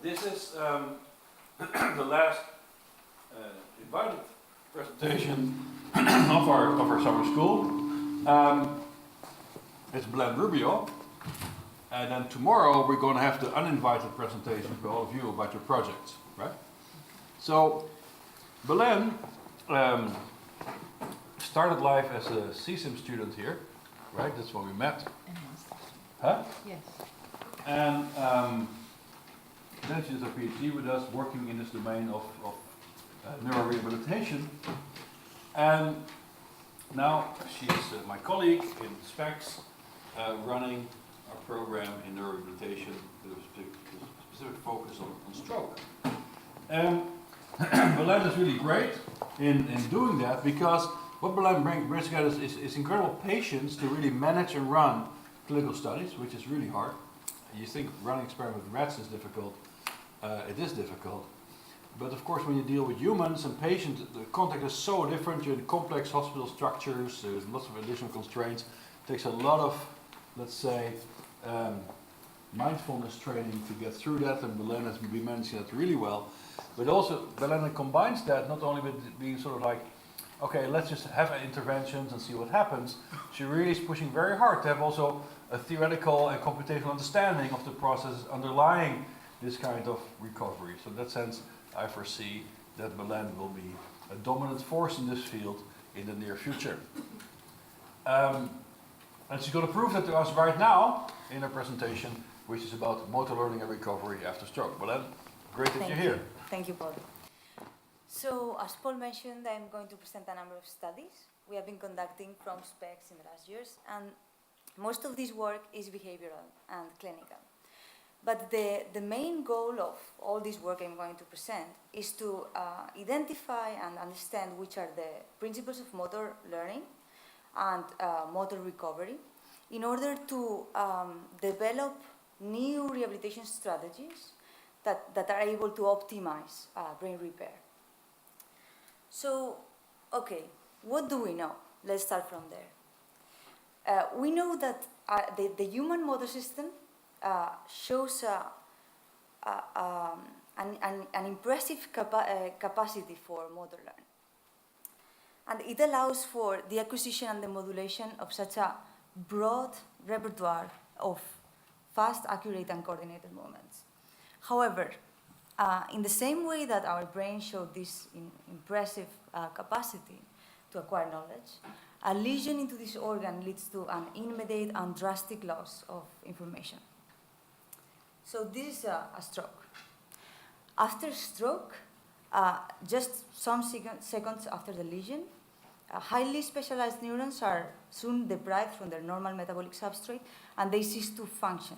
This is the last invited presentation of our summer school. It's Belen Rubio, and then tomorrow we're going to have the uninvited presentation for all of you about your projects, right? So, Belen started life as a CSIM student here, right? That's when we met. Huh? Yes. And then she did her PhD with us, working in this domain of neurorehabilitation. And now she's my colleague in SPECS, running a program in neurorehabilitation with a specific focus on stroke. Belen is really great in doing that, because what Belen brings together is incredible patience to really manage and run clinical studies, which is really hard. You think running experiments with rats is difficult. It is difficult. But of course, when you deal with humans and patients, the contact is so different. You're in complex hospital structures, there's lots of additional constraints. It takes a lot of, let's say, mindfulness training to get through that, and Belen has been managing that really well. But also, Belen combines that not only with being sort of like, okay, let's just have interventions and see what happens. She really is pushing very hard to have also a theoretical and computational understanding of the processes underlying this kind of recovery. So in that sense, I foresee that Belen will be a dominant force in this field in the near future. And she's going to prove that to us right now in her presentation, which is about motor learning and recovery after stroke. Belen, great that you're here. Thank you, Paul. So, as Paul mentioned, I'm going to present a number of studies we have been conducting from SPECS in the last years, and most of this work is behavioral and clinical. But the main goal of all this work I'm going to present is to identify and understand which are the principles of motor learning and motor recovery in order to develop new rehabilitation strategies that are able to optimize brain repair. So, okay, what do we know? Let's start from there. We know that the human motor system shows an impressive capacity for motor learning. And it allows for the acquisition and the modulation of such a broad repertoire of fast, accurate, and coordinated movements. However, in the same way that our brain showed this impressive capacity to acquire knowledge, a lesion into this organ leads to an immediate and drastic loss of information. So this is a stroke. After stroke, just some seconds after the lesion, highly specialized neurons are soon deprived from their normal metabolic substrate, and they cease to function.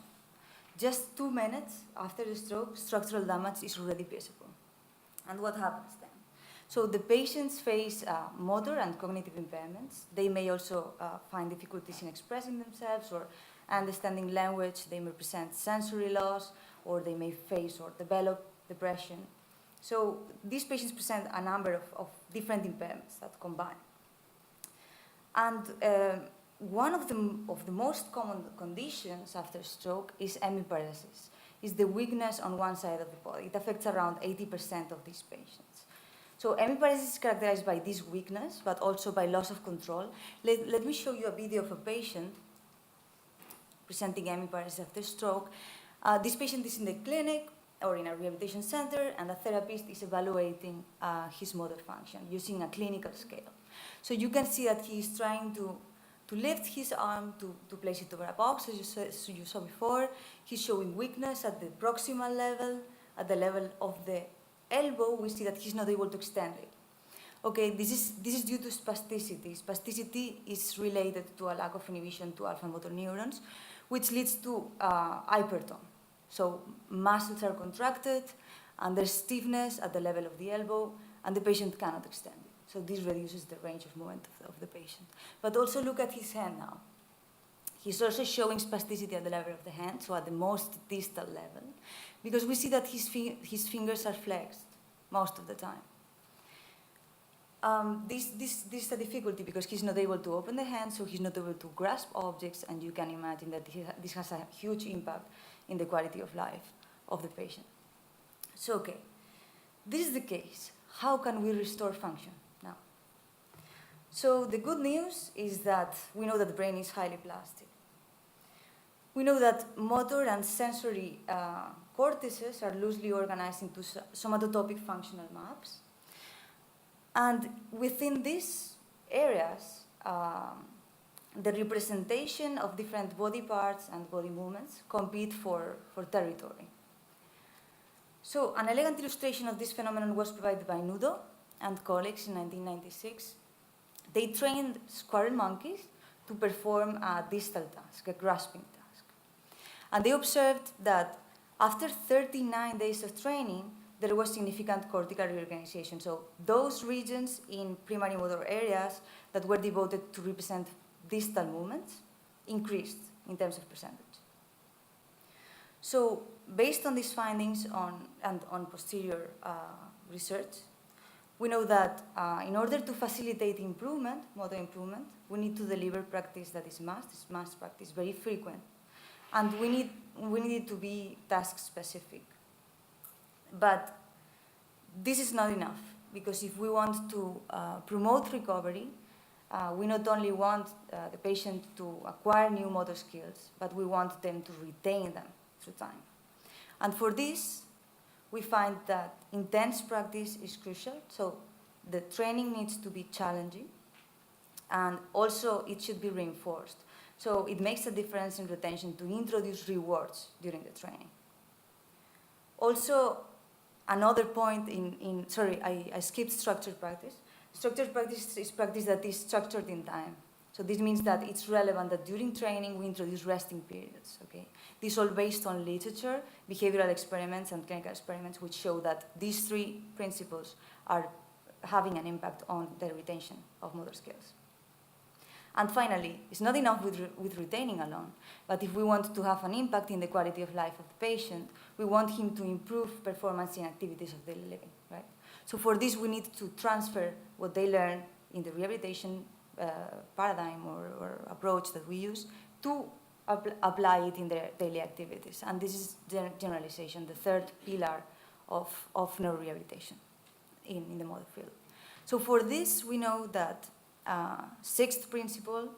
Just 2 minutes after the stroke, structural damage is already visible. And what happens then? So the patients face motor and cognitive impairments. They may also find difficulties in expressing themselves or understanding language. They may present sensory loss, or they may face or develop depression. So these patients present a number of different impairments that combine. And one of the most common conditions after stroke is hemiparesis. It's the weakness on one side of the body. It affects around 80% of these patients. So hemiparesis is characterized by this weakness, but also by loss of control. Let me show you a video of a patient presenting hemiparesis after stroke. This patient is in the clinic or in a rehabilitation center, and a therapist is evaluating his motor function using a clinical scale. So you can see that he is trying to lift his arm to place it over a box, as you saw before. He's showing weakness at the proximal level. At the level of the elbow, we see that he's not able to extend it. Okay, this is due to spasticity. Spasticity is related to a lack of inhibition to alpha motor neurons, which leads to hypertone. So muscles are contracted, and there's stiffness at the level of the elbow, and the patient cannot extend it. So this reduces the range of movement of the patient. But also look at his hand now. He's also showing spasticity at the level of the hand, so at the most distal level, because we see that his fingers are flexed most of the time. This is a difficulty because he's not able to open the hand, so he's not able to grasp objects, and you can imagine that this has a huge impact in the quality of life of the patient. So, okay, this is the case. How can we restore function now? So the good news is that we know that the brain is highly plastic. We know that motor and sensory cortices are loosely organized into somatotopic functional maps. And within these areas, the representation of different body parts and body movements compete for territory. So an elegant illustration of this phenomenon was provided by Nudo and colleagues in 1996. They trained squirrel monkeys to perform a distal task, a grasping task. And they observed that after 39 days of training, there was significant cortical reorganization. So those regions in primary motor areas that were devoted to represent distal movements increased in terms of percentage. So based on these findings and on posterior research, we know that in order to facilitate improvement, motor improvement, we need to deliver practice that is mass practice, very frequent. And we need it to be task-specific. But this is not enough, because if we want to promote recovery, we not only want the patient to acquire new motor skills, but we want them to retain them through time. And for this, we find that intense practice is crucial. So the training needs to be challenging, and also it should be reinforced. So it makes a difference in retention to introduce rewards during the training. Also, another point I skipped structured practice. Structured practice is practice that is structured in time. So this means that it's relevant that during training we introduce resting periods, okay? This is all based on literature, behavioral experiments, and clinical experiments, which show that these three principles are having an impact on the retention of motor skills. And finally, it's not enough with retaining alone, but if we want to have an impact in the quality of life of the patient, we want him to improve performance in activities of daily living, right? So for this, we need to transfer what they learn in the rehabilitation paradigm or approach that we use to apply it in their daily activities. And this is generalization, the third pillar of neurorehabilitation in the motor field. So for this, we know that sixth principle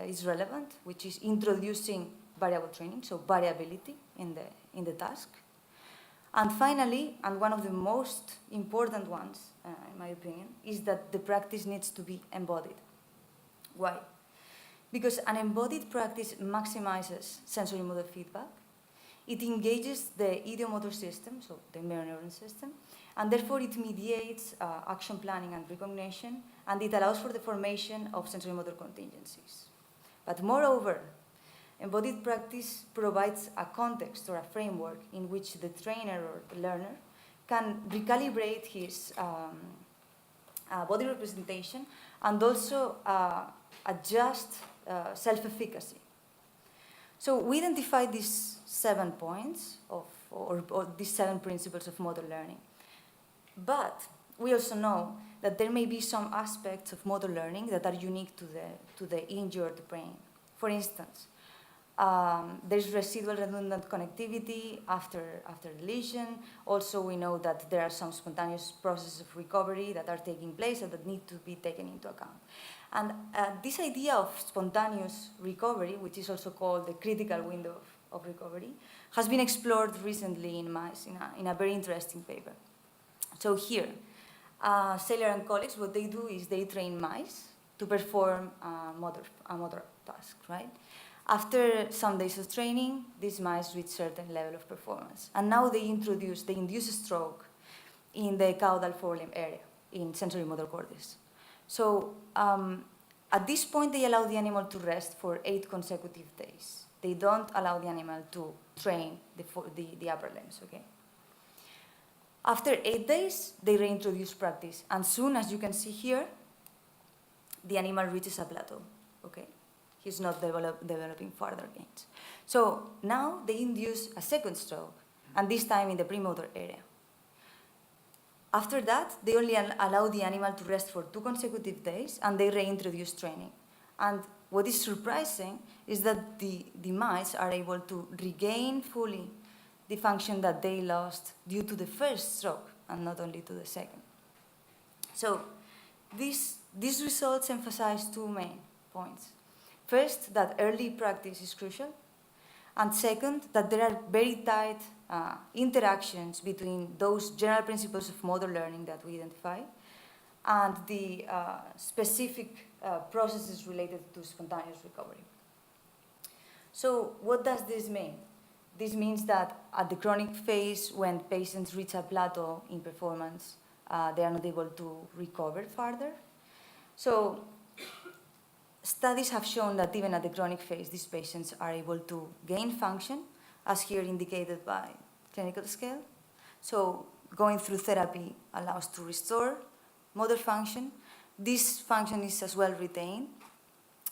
is relevant, which is introducing variable training, so variability in the task. And finally, and one of the most important ones, in my opinion, is that the practice needs to be embodied. Why? Because an embodied practice maximizes sensory motor feedback. It engages the ideomotor system, so the mirror neuron system, and therefore it mediates action planning and recognition, and it allows for the formation of sensory motor contingencies. But moreover, embodied practice provides a context or a framework in which the trainer or the learner can recalibrate his body representation and also adjust self-efficacy. So we identified these 7 points or these 7 principles of motor learning. But we also know that there may be some aspects of motor learning that are unique to the injured brain. For instance, there's residual redundant connectivity after the lesion. Also, we know that there are some spontaneous processes of recovery that are taking place and that need to be taken into account. And this idea of spontaneous recovery, which is also called the critical window of recovery, has been explored recently in mice in a very interesting paper. So here, Saylor and colleagues, what they do is they train mice to perform a motor task, right? After some days of training, these mice reach certain level of performance. And now they induce a stroke in the caudal forelimb area, in sensory motor cortex. So at this point, they allow the animal to rest for 8 consecutive days. They don't allow the animal to train the upper limbs, okay? After 8 days, they reintroduce practice. And soon, as you can see here, the animal reaches a plateau, okay? He's not developing further gains. So now they induce a second stroke, and this time in the premotor area. After that, they only allow the animal to rest for 2 consecutive days, and they reintroduce training. And what is surprising is that the mice are able to regain fully the function that they lost due to the first stroke and not only to the second. So these results emphasize two main points. First, that early practice is crucial, and second, that there are very tight interactions between those general principles of motor learning that we identify and the specific processes related to spontaneous recovery. So what does this mean? This means that at the chronic phase, when patients reach a plateau in performance, they are not able to recover further. So studies have shown that even at the chronic phase, these patients are able to gain function, as here indicated by clinical scale. So going through therapy allows to restore motor function. This function is as well retained.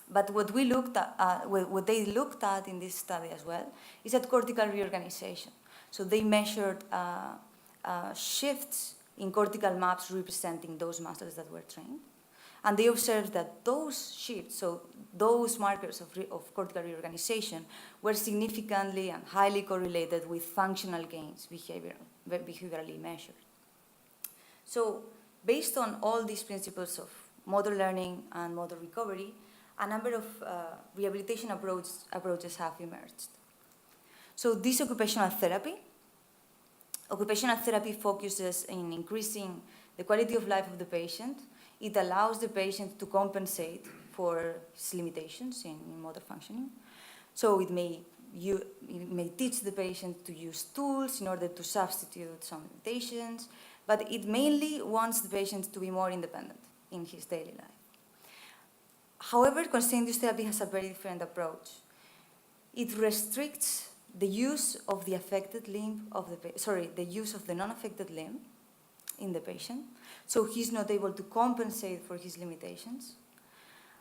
But what they looked at in this study as well is at cortical reorganization. So they measured shifts in cortical maps representing those muscles that were trained. And they observed that those shifts, so those markers of cortical reorganization, were significantly and highly correlated with functional gains behaviorally measured. So based on all these principles of motor learning and motor recovery, a number of rehabilitation approaches have emerged. So this occupational therapy focuses in increasing the quality of life of the patient. It allows the patient to compensate for his limitations in motor functioning. So it may teach the patient to use tools in order to substitute some limitations, but it mainly wants the patient to be more independent in his daily life. However, constraint-induced therapy has a very different approach. It restricts the use of the affected limb of the use of the non-affected limb in the patient, so he's not able to compensate for his limitations,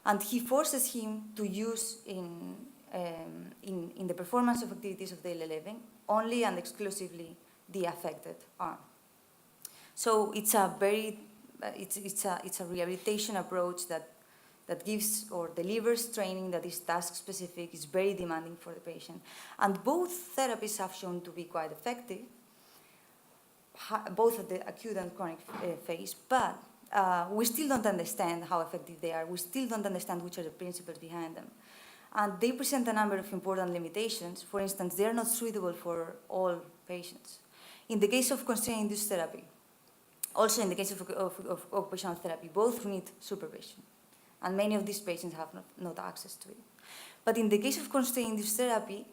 and he forces him to use in the performance of activities of daily living only and exclusively the affected arm. So it's a rehabilitation approach that gives or delivers training that is task-specific, is very demanding for the patient. And both therapies have shown to be quite effective, both at the acute and chronic phase, but we still don't understand how effective they are. We still don't understand which are the principles behind them. And they present a number of important limitations. For instance, they are not suitable for all patients. In the case of constraint-induced therapy, also in the case of occupational therapy, both need supervision. And many of these patients have not access to it. But in the case of constraint-induced therapy,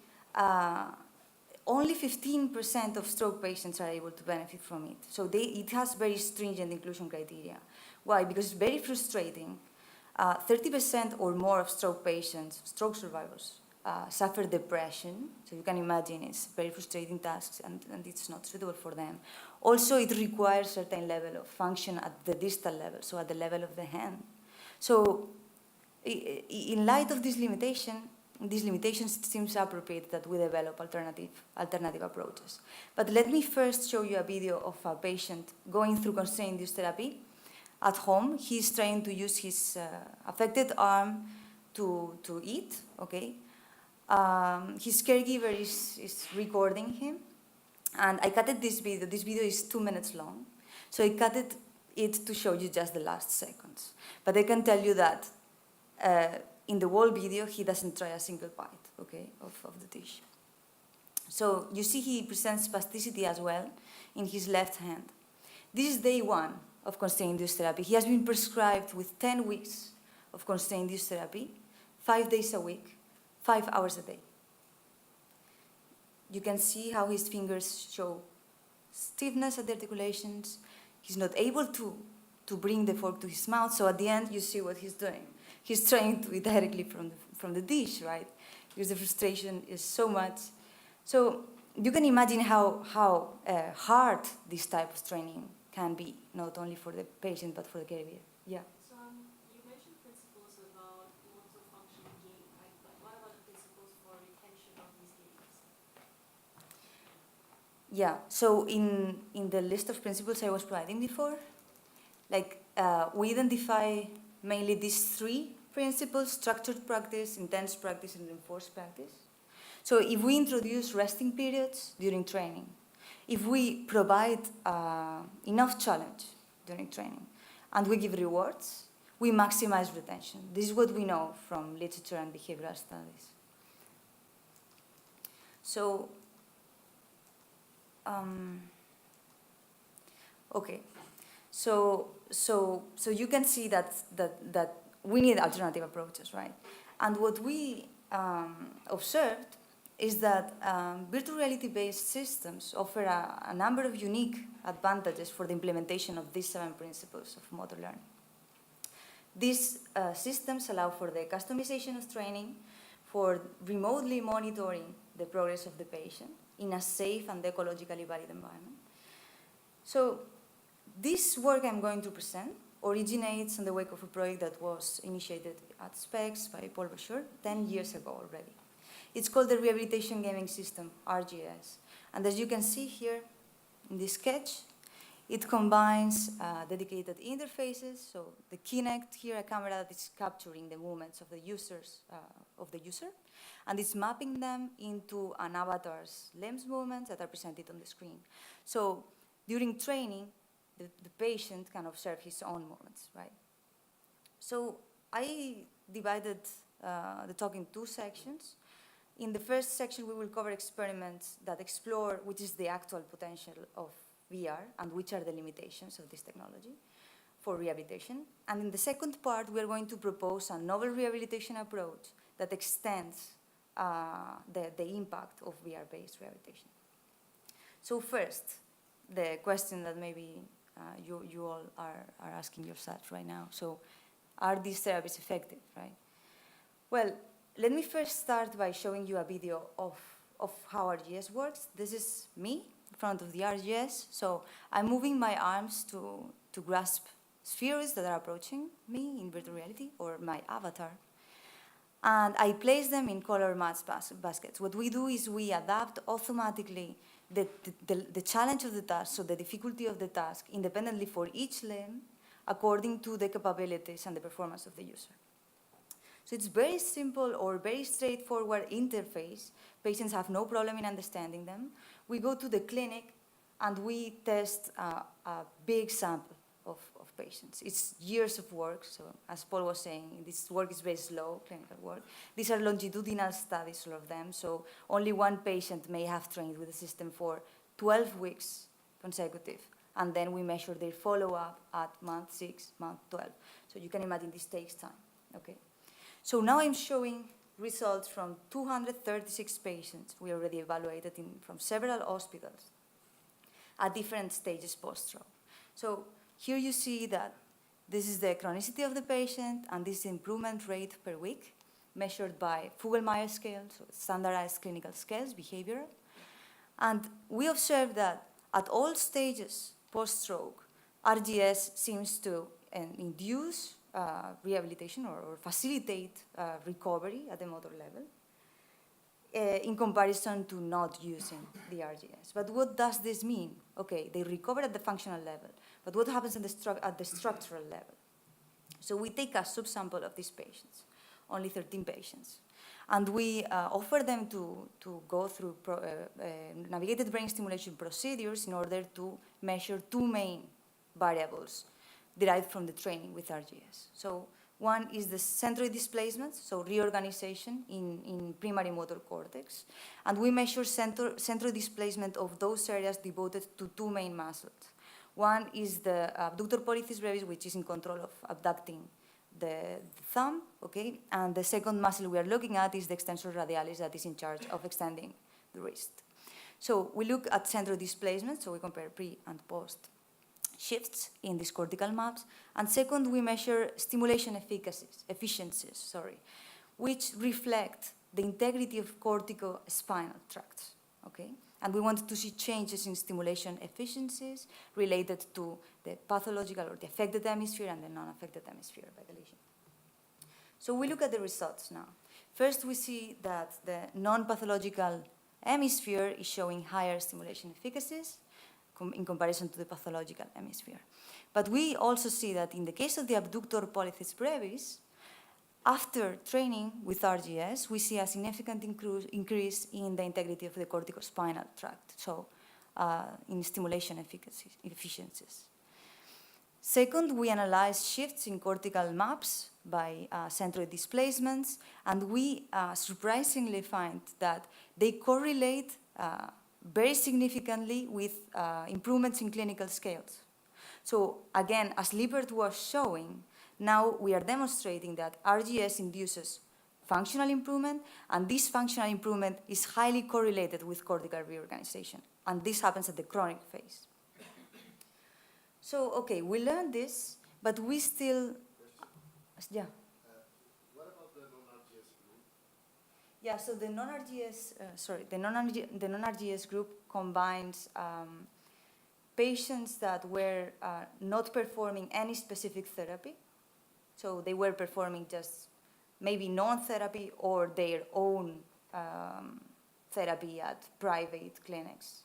only 15% of stroke patients are able to benefit from it. So it has very stringent inclusion criteria. Why? Because it's very frustrating. 30% or more of stroke patients, stroke survivors, suffer depression. So you can imagine it's very frustrating tasks and it's not suitable for them. Also, it requires a certain level of function at the distal level, so at the level of the hand. So in light of this limitation, these limitations, it seems appropriate that we develop alternative approaches. But let me first show you a video of a patient going through constraint-induced therapy at home. He's trying to use his affected arm to eat, okay? His caregiver is recording him. And I cut this video. This video is 2 minutes long. So I cut it to show you just the last seconds. But I can tell you that in the whole video, he doesn't try a single bite, okay, of the dish. So you see he presents spasticity as well in his left hand. This is day 1 of constraint-induced therapy. He has been prescribed with 10 weeks of constraint-induced therapy, 5 days a week, 5 hours a day. You can see how his fingers show stiffness at the articulations. He's not able to bring the fork to his mouth, so at the end, you see what he's doing. He's trying to eat directly from the dish, right? Because the frustration is so much. So you can imagine how hard this type of training can be, not only for the patient, but for the caregiver. Yeah? So you mentioned principles about motor function gain, right? But what about the principles for retention of these gains? Yeah, so in the list of principles I was providing before, we identify mainly these 3 principles: structured practice, intense practice, and enforced practice. So if we introduce resting periods during training, if we provide enough challenge during training, and we give rewards, we maximize retention. This is what we know from literature and behavioral studies. So, okay. So you can see that we need alternative approaches, right? And what we observed is that virtual reality-based systems offer a number of unique advantages for the implementation of these 7 principles of motor learning. These systems allow for the customization of training, for remotely monitoring the progress of the patient in a safe and ecologically valid environment. So this work I'm going to present originates in the wake of a project that was initiated at SPECS by Paul Bashir 10 years ago already. It's called the Rehabilitation Gaming System, RGS. And as you can see here in this sketch, it combines dedicated interfaces, so the Kinect here, a camera that is capturing the movements of the user, and it's mapping them into an avatar's limbs movements that are presented on the screen. So during training, the patient can observe his own movements, right? So I divided the talk in 2 sections. In the first section, we will cover experiments that explore which is the actual potential of VR and which are the limitations of this technology for rehabilitation. And in the second part, we are going to propose a novel rehabilitation approach that extends the impact of VR-based rehabilitation. So first, the question that maybe you all are asking yourselves right now. So are these therapies effective, right? Well, let me first start by showing you a video of how RGS works. This is me in front of the RGS. So I'm moving my arms to grasp spheres that are approaching me in virtual reality, or my avatar. And I place them in color match baskets. What we do is we adapt automatically the challenge of the task, so the difficulty of the task, independently for each limb, according to the capabilities and the performance of the user. So it's very simple or very straightforward interface. Patients have no problem in understanding them. We go to the clinic and we test a big sample of patients. It's years of work. So as Paul was saying, this work is very slow, clinical work. These are longitudinal studies, all of them. So only one patient may have trained with the system for 12 weeks consecutive. And then we measure their follow-up at month 6, month 12. So you can imagine this takes time, okay? So now I'm showing results from 236 patients we already evaluated from several hospitals at different stages post-stroke. So here you see that this is the chronicity of the patient, and this improvement rate per week measured by Fugl-Meyer scale, so standardized clinical scales, behavioral. And we observed that at all stages post-stroke, RGS seems to induce rehabilitation or facilitate recovery at the motor level in comparison to not using the RGS. But what does this mean? Okay, they recover at the functional level, but what happens at the structural level? So we take a subsample of these patients, only 13 patients, and we offer them to go through navigated brain stimulation procedures in order to measure 2 main variables derived from the training with RGS. So one is the centroid displacement, so reorganization in primary motor cortex. And we measure centroid displacement of those areas devoted to 2 main muscles. One is the abductor pollicis brevis, which is in control of abducting the thumb, okay? And the second muscle we are looking at is the extensor radialis that is in charge of extending the wrist. So we look at centroid displacement, so we compare pre and post shifts in these cortical maps. And second, we measure stimulation efficiencies, which reflect the integrity of corticospinal tracts, okay? And we wanted to see changes in stimulation efficiencies related to the pathological or the affected hemisphere and the non-affected hemisphere by the lesion. So we look at the results now. First, we see that the non-pathological hemisphere is showing higher stimulation efficacies in comparison to the pathological hemisphere. But we also see that in the case of the abductor pollicis brevis, After training with RGS, we see a significant increase in the integrity of the corticospinal tract, so in stimulation efficiencies. Second, we analyze shifts in cortical maps by centroid displacements, and we surprisingly find that they correlate very significantly with improvements in clinical scales. So again, as Liebert was showing, now we are demonstrating that RGS induces functional improvement, and this functional improvement is highly correlated with cortical reorganization, and this happens at the chronic phase. So, okay, we learned this, but we still, yeah. What about the non-RGS group? Yeah, so the non-RGS group combines patients that were not performing any specific therapy. So they were performing just maybe non-therapy or their own therapy at private clinics.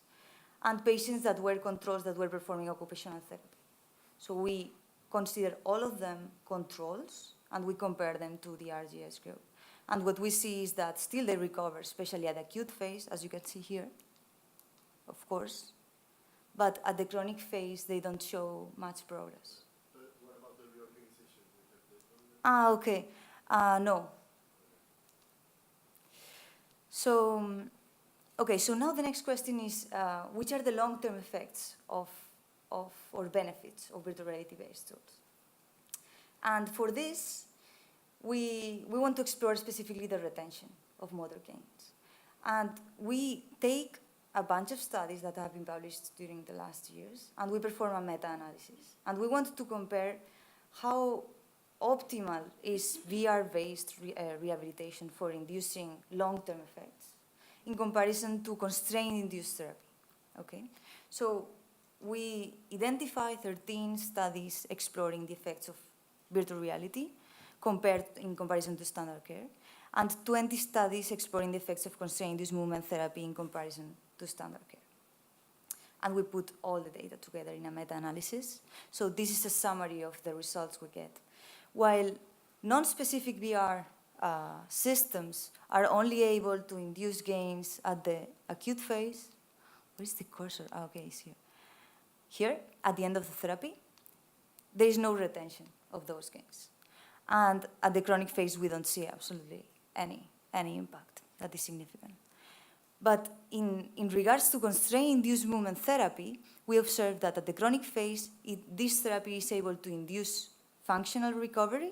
And patients that were controls that were performing occupational therapy. So we consider all of them controls and we compare them to the RGS group. And what we see is that still they recover, especially at the acute phase, as you can see here, of course. But at the chronic phase, they don't show much progress. But what about the reorganization? Okay. No. So, okay, so now the next question is, which are the long-term effects or benefits of virtual reality-based tools? And for this, we want to explore specifically the retention of motor gains. And we take a bunch of studies that have been published during the last years, and we perform a meta-analysis. And we want to compare how optimal is VR-based rehabilitation for inducing long-term effects in comparison to constraint-induced therapy, okay? So we identify 13 studies exploring the effects of virtual reality in comparison to standard care, and 20 studies exploring the effects of constraint-induced movement therapy in comparison to standard care. And we put all the data together in a meta-analysis. So this is a summary of the results we get. While non-specific VR systems are only able to induce gains at the acute phase, where is the cursor? Okay, it's here. Here, at the end of the therapy, there is no retention of those gains. And at the chronic phase, we don't see absolutely any impact that is significant. But in regards to constraint-induced movement therapy, we observed that at the chronic phase, this therapy is able to induce functional recovery,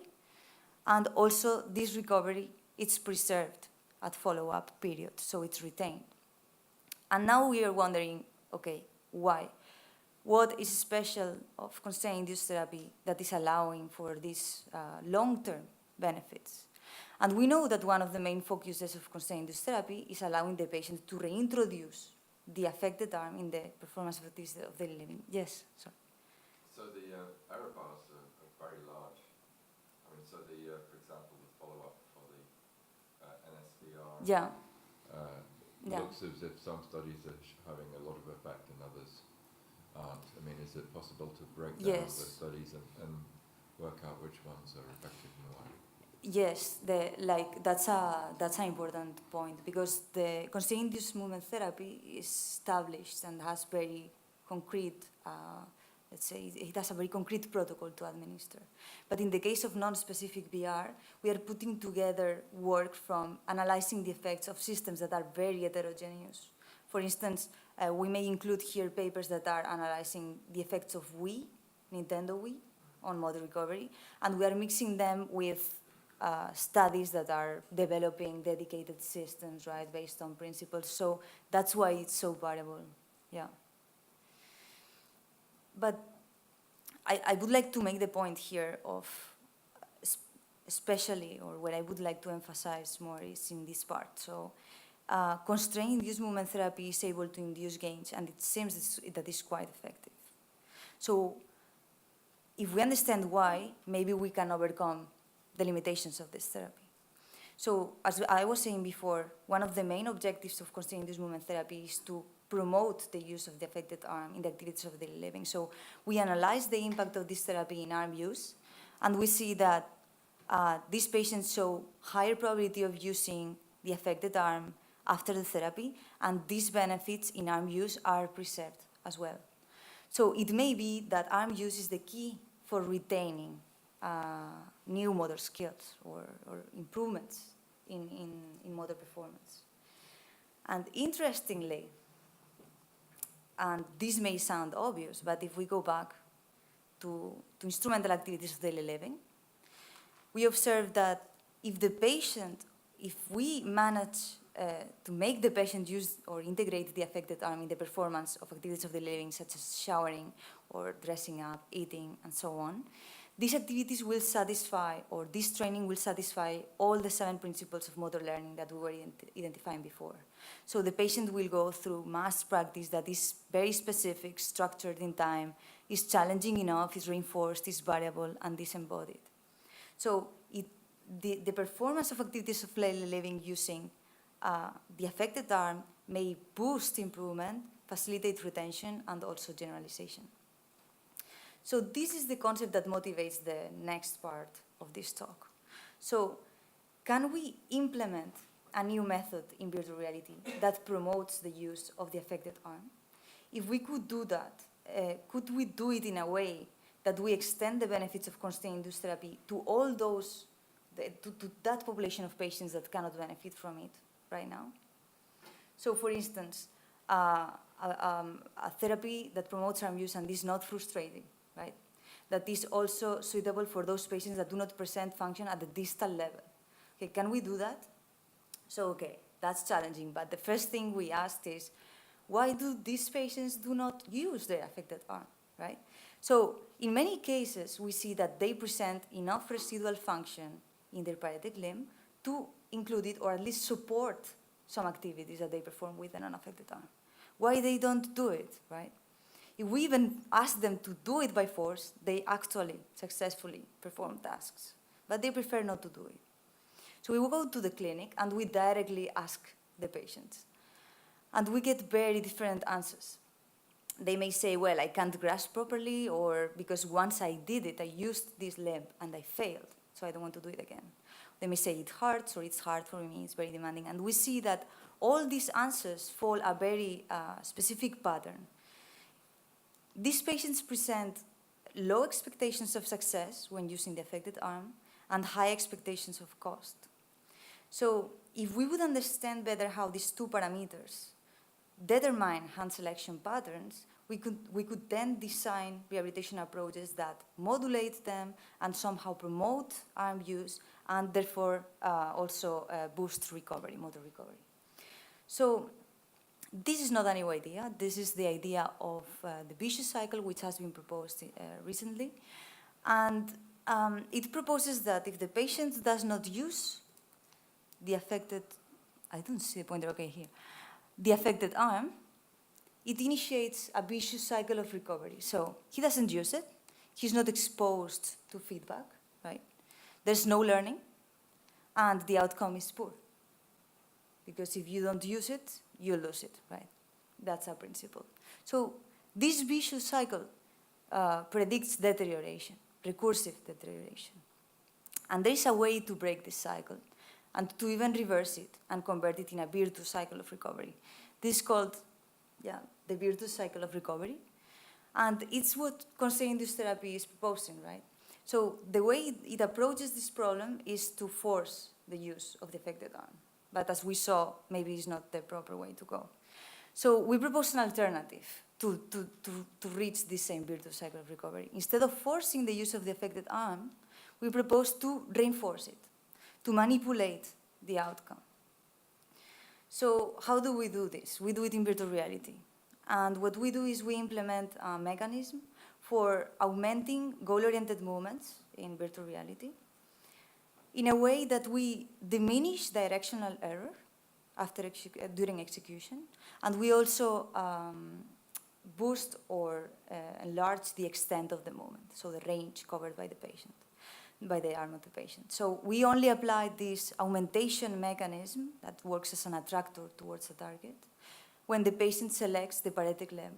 and also this recovery is preserved at follow-up period, so it's retained. And now we are wondering, okay, why? What is special of constraint-induced therapy that is allowing for these long-term benefits? And we know that one of the main focuses of constraint-induced therapy is allowing the patient to reintroduce the affected arm in the performance of activities of daily living. Yes, sorry. So the error bars are very large. I mean, so for example, the follow-up for the NSVR Yeah. looks as if some studies are having a lot of effect and others aren't. I mean, is it possible to break down Yes. the studies and work out which ones are effective and why? Yes, that's an important point, because the constraint-induced movement therapy is established and has very concrete, let's say, it has a very concrete protocol to administer. But in the case of non-specific VR, we are putting together work from analyzing the effects of systems that are very heterogeneous. For instance, we may include here papers that are analyzing the effects of Wii, Nintendo Wii, on motor recovery, and we are mixing them with studies that are developing dedicated systems, right, based on principles. So that's why it's so variable, yeah. But I would like to make the point here of, especially, or what I would like to emphasize more is in this part. So constraint-induced movement therapy is able to induce gains, and it seems that it's quite effective. So if we understand why, maybe we can overcome the limitations of this therapy. So as I was saying before, one of the main objectives of constraint-induced movement therapy is to promote the use of the affected arm in the activities of daily living. So we analyze the impact of this therapy in arm use, and we see that these patients show higher probability of using the affected arm after the therapy, and these benefits in arm use are preserved as well. So it may be that arm use is the key for retaining new motor skills or improvements in motor performance. And interestingly, and this may sound obvious, but if we go back to instrumental activities of daily living, we observe that if we manage to make the patient use or integrate the affected arm in the performance of activities of daily living, such as showering or dressing up, eating, and so on, these activities will satisfy, or this training will satisfy all the 7 principles of motor learning that we were identifying before. So the patient will go through mass practice that is very specific, structured in time, is challenging enough, is reinforced, is variable, and is embodied. So the performance of activities of daily living using the affected arm may boost improvement, facilitate retention, and also generalization. So this is the concept that motivates the next part of this talk. So can we implement a new method in virtual reality that promotes the use of the affected arm? If we could do that, could we do it in a way that we extend the benefits of constraint-induced therapy to all those, to that population of patients that cannot benefit from it right now? So for instance, a therapy that promotes arm use and is not frustrating, right? That is also suitable for those patients that do not present function at the distal level. Okay, can we do that? So, okay, that's challenging, but the first thing we asked is, why do these patients do not use their affected arm, right? So, in many cases, we see that they present enough residual function in their parietic limb to include it, or at least support some activities that they perform with an unaffected arm. Why they don't do it, right? If we even ask them to do it by force, they actually successfully perform tasks, but they prefer not to do it. So we will go to the clinic and we directly ask the patients. And we get very different answers. They may say, well, I can't grasp properly, or because once I did it, I used this limb and I failed, so I don't want to do it again. They may say it hurts, or it's hard for me, it's very demanding. And we see that all these answers follow a very specific pattern. These patients present low expectations of success when using the affected arm and high expectations of cost. So if we would understand better how these 2 parameters determine hand selection patterns, we could then design rehabilitation approaches that modulate them and somehow promote arm use and therefore also boost recovery, motor recovery. So this is not a new idea. This is the idea of the vicious cycle, which has been proposed recently. And it proposes that if the patient does not use the affected, I don't see the pointer, okay, here, the affected arm, it initiates a vicious cycle of recovery. So he doesn't use it. He's not exposed to feedback, right? There's no learning, and the outcome is poor. Because if you don't use it, you lose it, right? That's our principle. So this vicious cycle predicts deterioration, recursive deterioration. And there is a way to break this cycle and to even reverse it and convert it in a virtuous cycle of recovery. This is called the virtuous cycle of recovery. And it's what constraint-induced therapy is proposing, right? So the way it approaches this problem is to force the use of the affected arm. But as we saw, maybe it's not the proper way to go. So we propose an alternative to reach this same virtuous cycle of recovery. Instead of forcing the use of the affected arm, we propose to reinforce it, to manipulate the outcome. So how do we do this? We do it in virtual reality. And what we do is we implement a mechanism for augmenting goal-oriented movements in virtual reality in a way that we diminish directional error during execution, and we also boost or enlarge the extent of the movement, so the range covered by the patient, by the arm of the patient. So we only apply this augmentation mechanism that works as an attractor towards the target when the patient selects the parietic limb.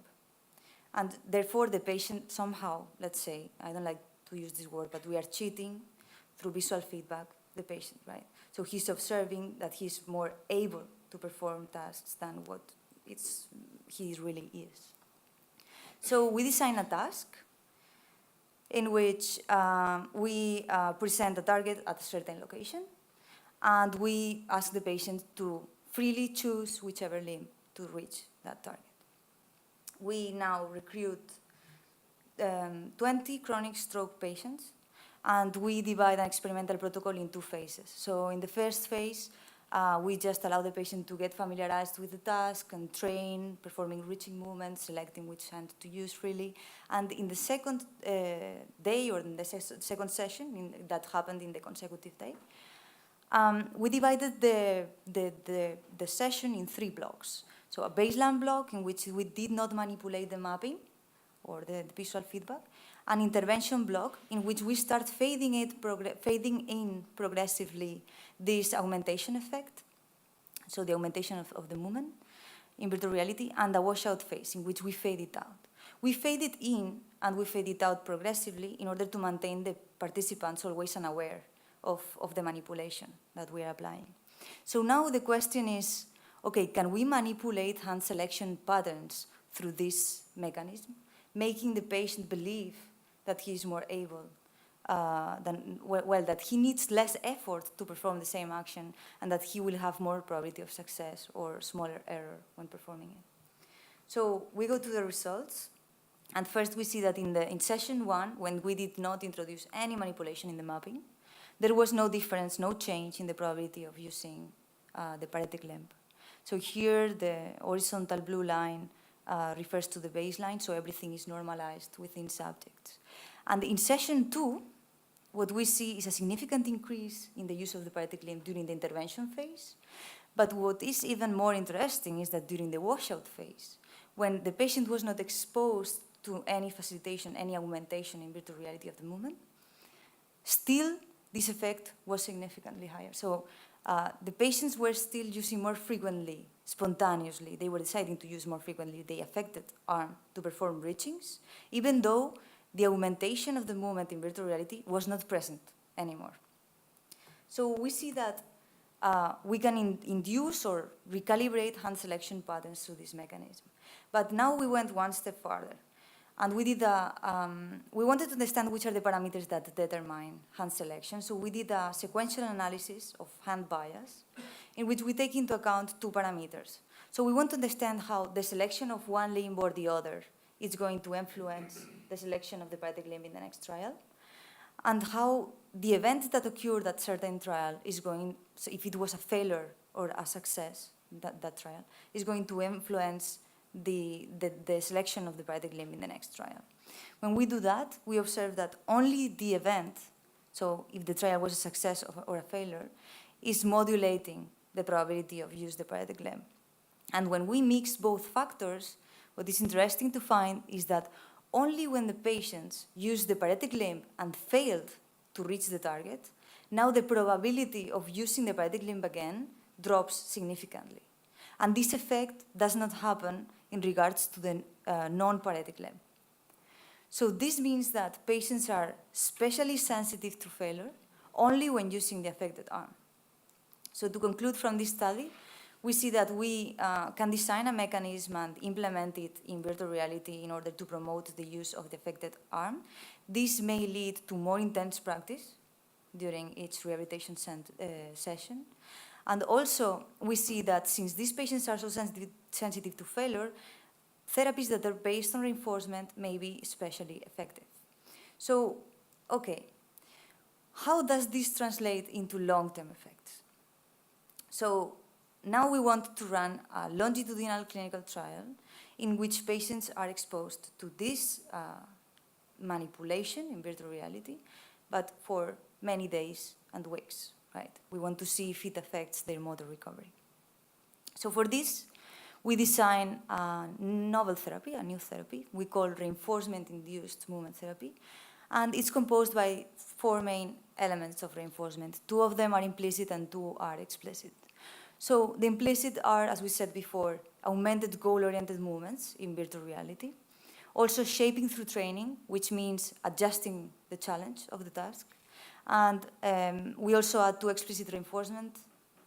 And therefore the patient somehow, let's say, I don't like to use this word, but we are cheating through visual feedback the patient, right? So he's observing that he's more able to perform tasks than what he really is. So we design a task in which we present a target at a certain location, and we ask the patient to freely choose whichever limb to reach that target. We now recruit 20 chronic stroke patients, and we divide an experimental protocol in 2 phases. So in the first phase, we just allow the patient to get familiarized with the task and train, performing reaching movements, selecting which hand to use freely. And in the second day, or in the second session that happened in the consecutive day, we divided the session in 3 blocks. So a baseline block in which we did not manipulate the mapping or the visual feedback, an intervention block in which we start fading in progressively this augmentation effect, so the augmentation of the movement in virtual reality, and a washout phase in which we fade it out. We fade it in and we fade it out progressively in order to maintain the participants always unaware of the manipulation that we are applying. So now the question is, okay, can we manipulate hand selection patterns through this mechanism, making the patient believe that he is more able, that he needs less effort to perform the same action, and that he will have more probability of success or smaller error when performing it. So we go to the results, and first we see that in session 1, when we did not introduce any manipulation in the mapping, there was no difference, no change in the probability of using the paretic limb. So here the horizontal blue line refers to the baseline, so everything is normalized within subjects. And in session 2, what we see is a significant increase in the use of the paretic limb during the intervention phase. But what is even more interesting is that during the washout phase, when the patient was not exposed to any facilitation, any augmentation in virtual reality of the movement, still this effect was significantly higher. So the patients were still using more frequently, spontaneously. They were deciding to use more frequently the affected arm to perform reachings, even though the augmentation of the movement in virtual reality was not present anymore. So we see that we can induce or recalibrate hand selection patterns through this mechanism. But now we went one step further. And we wanted to understand which are the parameters that determine hand selection. So we did a sequential analysis of hand bias in which we take into account 2 parameters. So we want to understand how the selection of one limb or the other is going to influence the selection of the paretic limb in the next trial, and how the event that occurred at certain trial is going, so if it was a failure or a success, that trial, is going to influence the selection of the paretic limb in the next trial. When we do that, we observe that only the event, so if the trial was a success or a failure, is modulating the probability of use the paretic limb. And when we mix both factors, what is interesting to find is that only when the patients used the paretic limb and failed to reach the target, now the probability of using the paretic limb again drops significantly. And this effect does not happen in regards to the non-paretic limb. So this means that patients are especially sensitive to failure only when using the affected arm. So to conclude from this study, we see that we can design a mechanism and implement it in virtual reality in order to promote the use of the affected arm. This may lead to more intense practice during each rehabilitation session. And also, we see that since these patients are so sensitive to failure, therapies that are based on reinforcement may be especially effective. So, okay, how does this translate into long-term effects? So, now we want to run a longitudinal clinical trial in which patients are exposed to this manipulation in virtual reality, but for many days and weeks. Right? We want to see if it affects their motor recovery. So for this, we design a novel therapy, a new therapy, we call reinforcement-induced movement therapy, and it's composed by 4 main elements of reinforcement. 2 of them are implicit and 2 are explicit. So the implicit are, as we said before, augmented goal-oriented movements in virtual reality, also shaping through training, which means adjusting the challenge of the task, And we also add two explicit reinforcement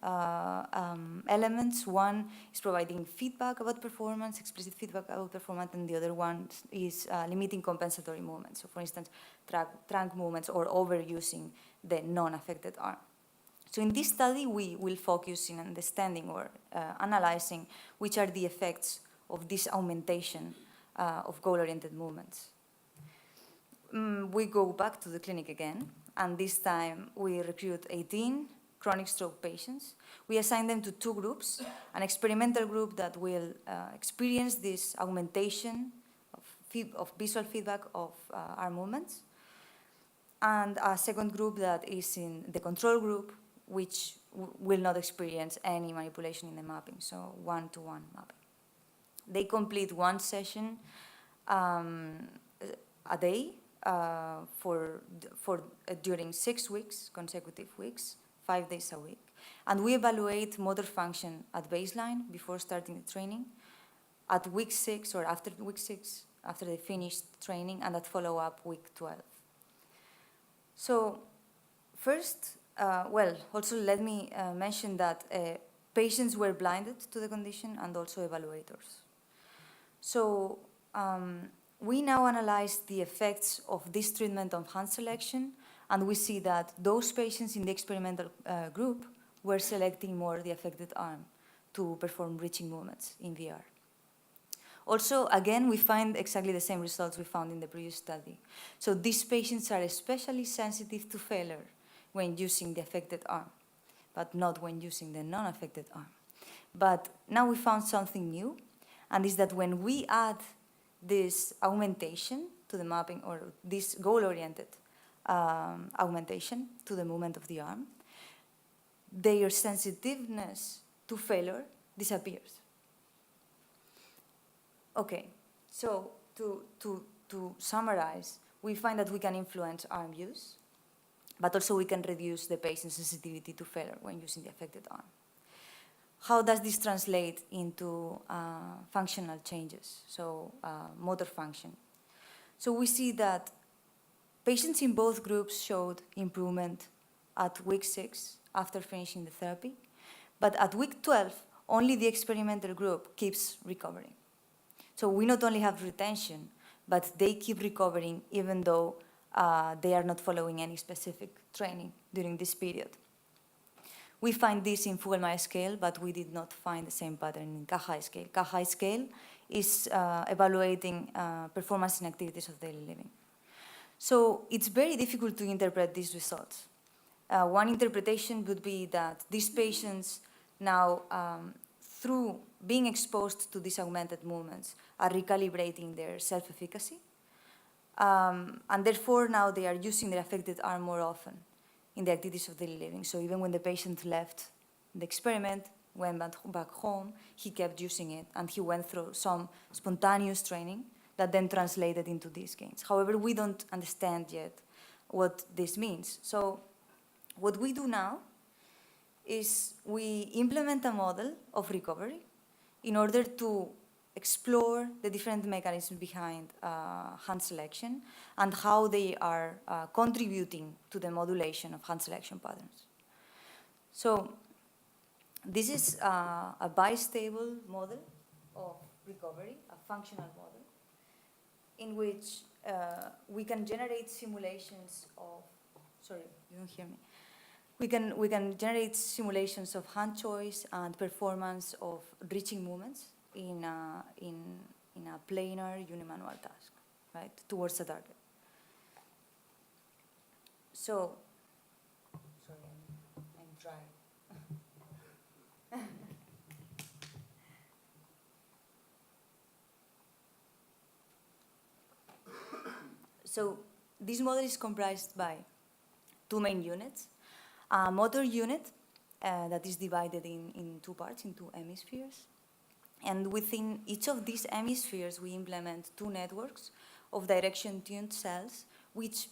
elements. One is providing feedback about performance, explicit feedback about performance, and the other one is limiting compensatory movements. So for instance, trunk movements or overusing the non-affected arm. So in this study, we will focus in understanding or analyzing which are the effects of this augmentation of goal-oriented movements. We go back to the clinic again, and this time we recruit 18 chronic stroke patients. We assign them to two groups, an experimental group that will experience this augmentation of visual feedback of arm movements, and a second group that is in the control group, which will not experience any manipulation in the mapping, so one-to-one mapping. They complete one session a day during 6 weeks, consecutive weeks, 5 days a week. And we evaluate motor function at baseline before starting the training, at week 6 or after week 6, after they finished training, and at follow-up week 12. So first, also let me mention that patients were blinded to the condition and also evaluators. So we now analyze the effects of this treatment on hand selection, and we see that those patients in the experimental group were selecting more the affected arm to perform reaching movements in VR. Also, again, we find exactly the same results we found in the previous study. So these patients are especially sensitive to failure when using the affected arm, but not when using the non-affected arm. But now we found something new, and is that when we add this augmentation to the mapping, or this goal-oriented augmentation to the movement of the arm, their sensitiveness to failure disappears. Okay, so to summarize, we find that we can influence arm use, but also we can reduce the patient's sensitivity to failure when using the affected arm. How does this translate into functional changes, so motor function? So we see that patients in both groups showed improvement at week 6 after finishing the therapy, but at week 12, only the experimental group keeps recovering. So we not only have retention, but they keep recovering even though they are not following any specific training during this period. We find this in Fugel-Meyer scale, but we did not find the same pattern in Cajai scale. Cajai scale is evaluating performance in activities of daily living. So it's very difficult to interpret these results. One interpretation would be that these patients now, through being exposed to these augmented movements, are recalibrating their self-efficacy. And therefore, now they are using their affected arm more often in the activities of daily living. So even when the patient left the experiment, went back home, he kept using it, and he went through some spontaneous training that then translated into these gains. However, we don't understand yet what this means. So what we do now is we implement a model of recovery in order to explore the different mechanisms behind hand selection and how they are contributing to the modulation of hand selection patterns. So this is a bistable model of recovery, a functional model, in which we can generate simulations of, sorry, you don't hear me. We can generate simulations of hand choice and performance of reaching movements in a planar unimanual task, right, towards a target. So, sorry, I'm dry. So this model is comprised by two main units. A motor unit that is divided in two parts, in two hemispheres. And within each of these hemispheres, we implement two networks of direction-tuned cells, which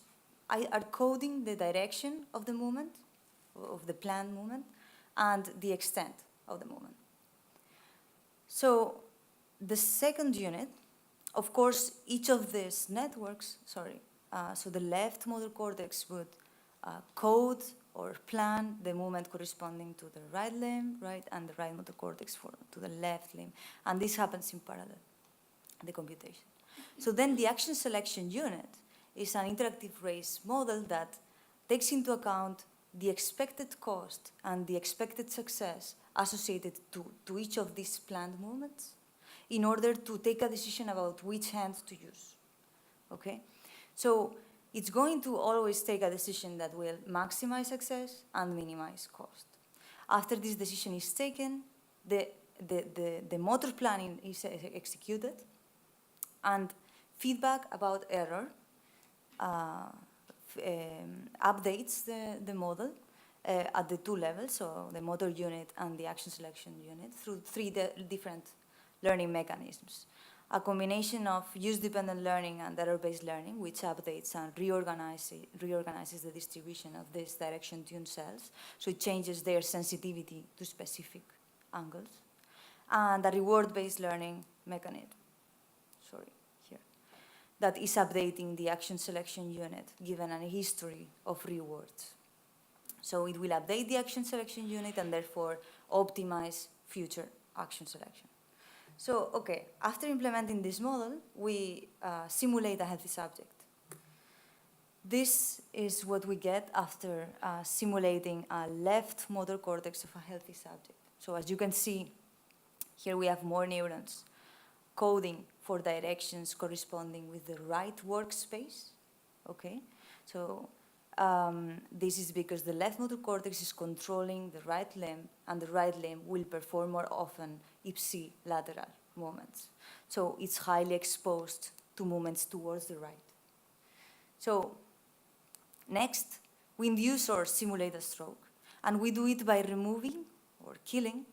are coding the direction of the movement, of the planned movement, and the extent of the movement. So the second unit, of course, each of these networks, so the left motor cortex would code or plan the movement corresponding to the right limb, right, and the right motor cortex to the left limb. And this happens in parallel, the computation. So then the action selection unit is an interactive race model that takes into account the expected cost and the expected success associated to each of these planned movements in order to take a decision about which hand to use, okay? So it's going to always take a decision that will maximize success and minimize cost. After this decision is taken, the motor planning is executed, and feedback about error updates the model at the two levels, so the motor unit and the action selection unit, through three different learning mechanisms. A combination of use-dependent learning and error-based learning, which updates and reorganizes the distribution of these direction-tuned cells, so it changes their sensitivity to specific angles. And a reward-based learning mechanism, that is updating the action selection unit given a history of rewards. So it will update the action selection unit and therefore optimize future action selection. So, okay, after implementing this model, we simulate a healthy subject. This is what we get after simulating a left motor cortex of a healthy subject. So as you can see, here we have more neurons coding for directions corresponding with the right workspace, okay? So this is because the left motor cortex is controlling the right limb, and the right limb will perform more often ipsilateral movements. So it's highly exposed to movements towards the right. So next, we induce or simulate a stroke, and we do it by removing or killing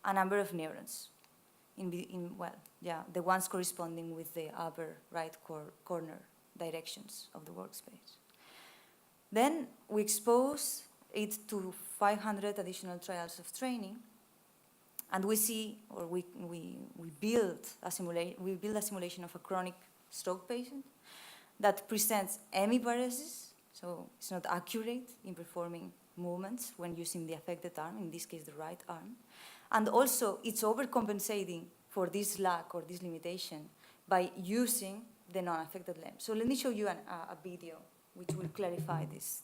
a number of neurons. The ones corresponding with the upper right corner directions of the workspace. Then we expose it to 500 additional trials of training, and we see, or we build a simulation of a chronic stroke patient that presents hemiparesis, so it's not accurate in performing movements when using the affected arm, in this case the right arm. And also, it's overcompensating for this lack or this limitation by using the non-affected limb. So let me show you a video which will clarify this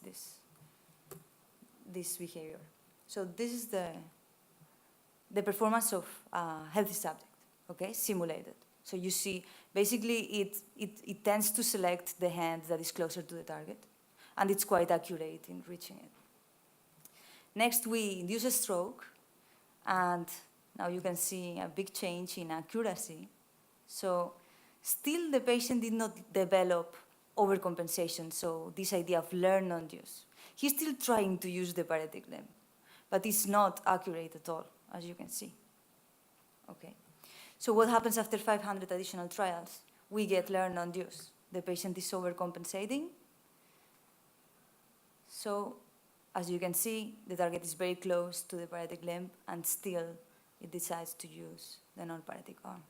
behavior. So this is the performance of a healthy subject, okay, simulated. So you see, basically it tends to select the hand that is closer to the target, and it's quite accurate in reaching it. Next, we induce a stroke, and now you can see a big change in accuracy. So still the patient did not develop overcompensation, so this idea of learn non-use. He's still trying to use the paretic limb, but it's not accurate at all, as you can see. Okay. So what happens after 500 additional trials? We get learn non-use. The patient is overcompensating. So as you can see, the target is very close to the paretic limb, and still it decides to use the non-paretic arm.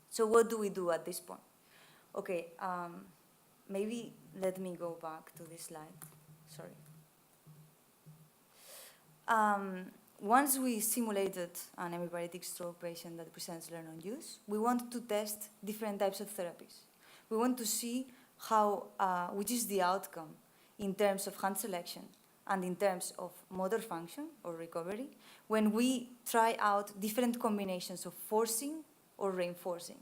So what do we do at this point? Okay, maybe let me go back to this slide. Sorry. Once we simulated an hemiparetic stroke patient that presents learn on use, we want to test different types of therapies. We want to see which is the outcome in terms of hand selection and in terms of motor function or recovery when we try out different combinations of forcing or reinforcing.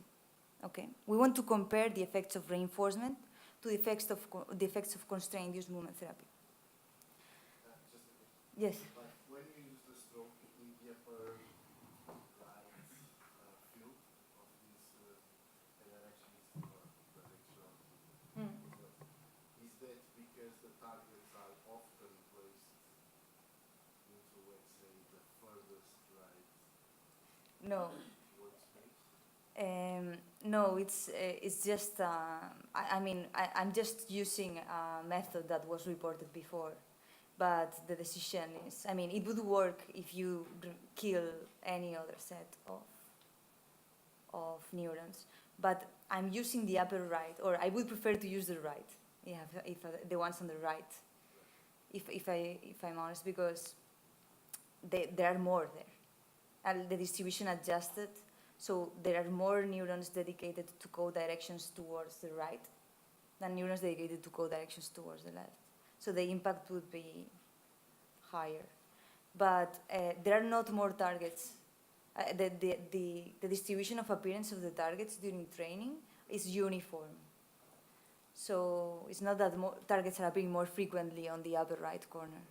Okay? We want to compare the effects of reinforcement to the effects of constrained use movement therapy. Yes. But when you use the stroke in the upper right field of this direction is that because the targets are often placed into, let's say, the furthest right No. workspace? No, it's just, I'm just using a method that was reported before, but the decision is, it would work if you kill any other set of neurons, but I'm using the upper right, or I would prefer to use the right, if the ones on the right, if I'm honest, because there are more there. And the distribution adjusted, so there are more neurons dedicated to co-directions towards the right than neurons dedicated to co-directions towards the left. So the impact would be higher. But there are not more targets. The distribution of appearance of the targets during training is uniform. So it's not that targets are appearing more frequently on the upper right corner.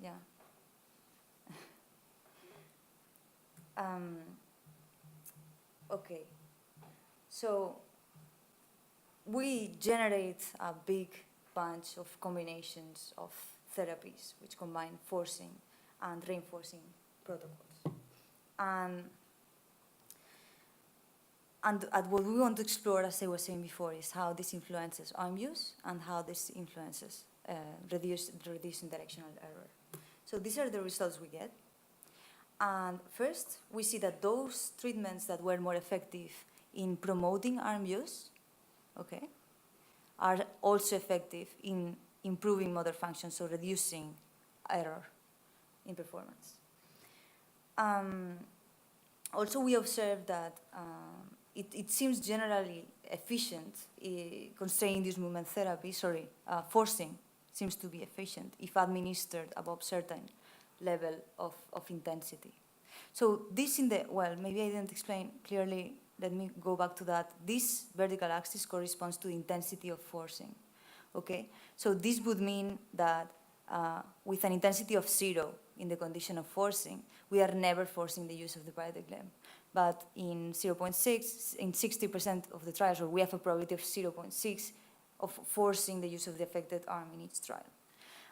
Yeah. Okay. So we generate a big bunch of combinations of therapies which combine forcing and reinforcing protocols. And what we want to explore, as I was saying before, is how this influences arm use and how this influences reducing directional error. So these are the results we get. And first, we see that those treatments that were more effective in promoting arm use, okay, are also effective in improving motor function, so reducing error in performance. Also, we observed that it seems generally efficient, constraint-induced movement therapy, forcing seems to be efficient if administered above certain level of intensity. So this maybe I didn't explain clearly, let me go back to that. This vertical axis corresponds to the intensity of forcing, okay? So this would mean that with an intensity of 0 in the condition of forcing, we are never forcing the use of the parietal limb. But in 0.6, in 60% of the trials, where we have a probability of 0.6 of forcing the use of the affected arm in each trial.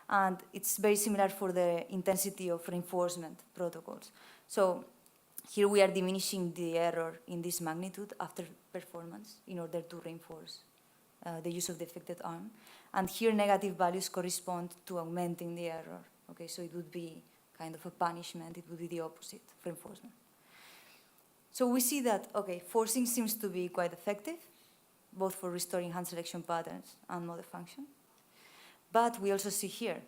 And it's very similar for the intensity of reinforcement protocols. So here we are diminishing the error in this magnitude after performance in order to reinforce the use of the affected arm. And here negative values correspond to augmenting the error. Okay, so it would be kind of a punishment. It would be the opposite, reinforcement. So we see that, okay, forcing seems to be quite effective, both for restoring hand selection patterns and motor function. But we also see here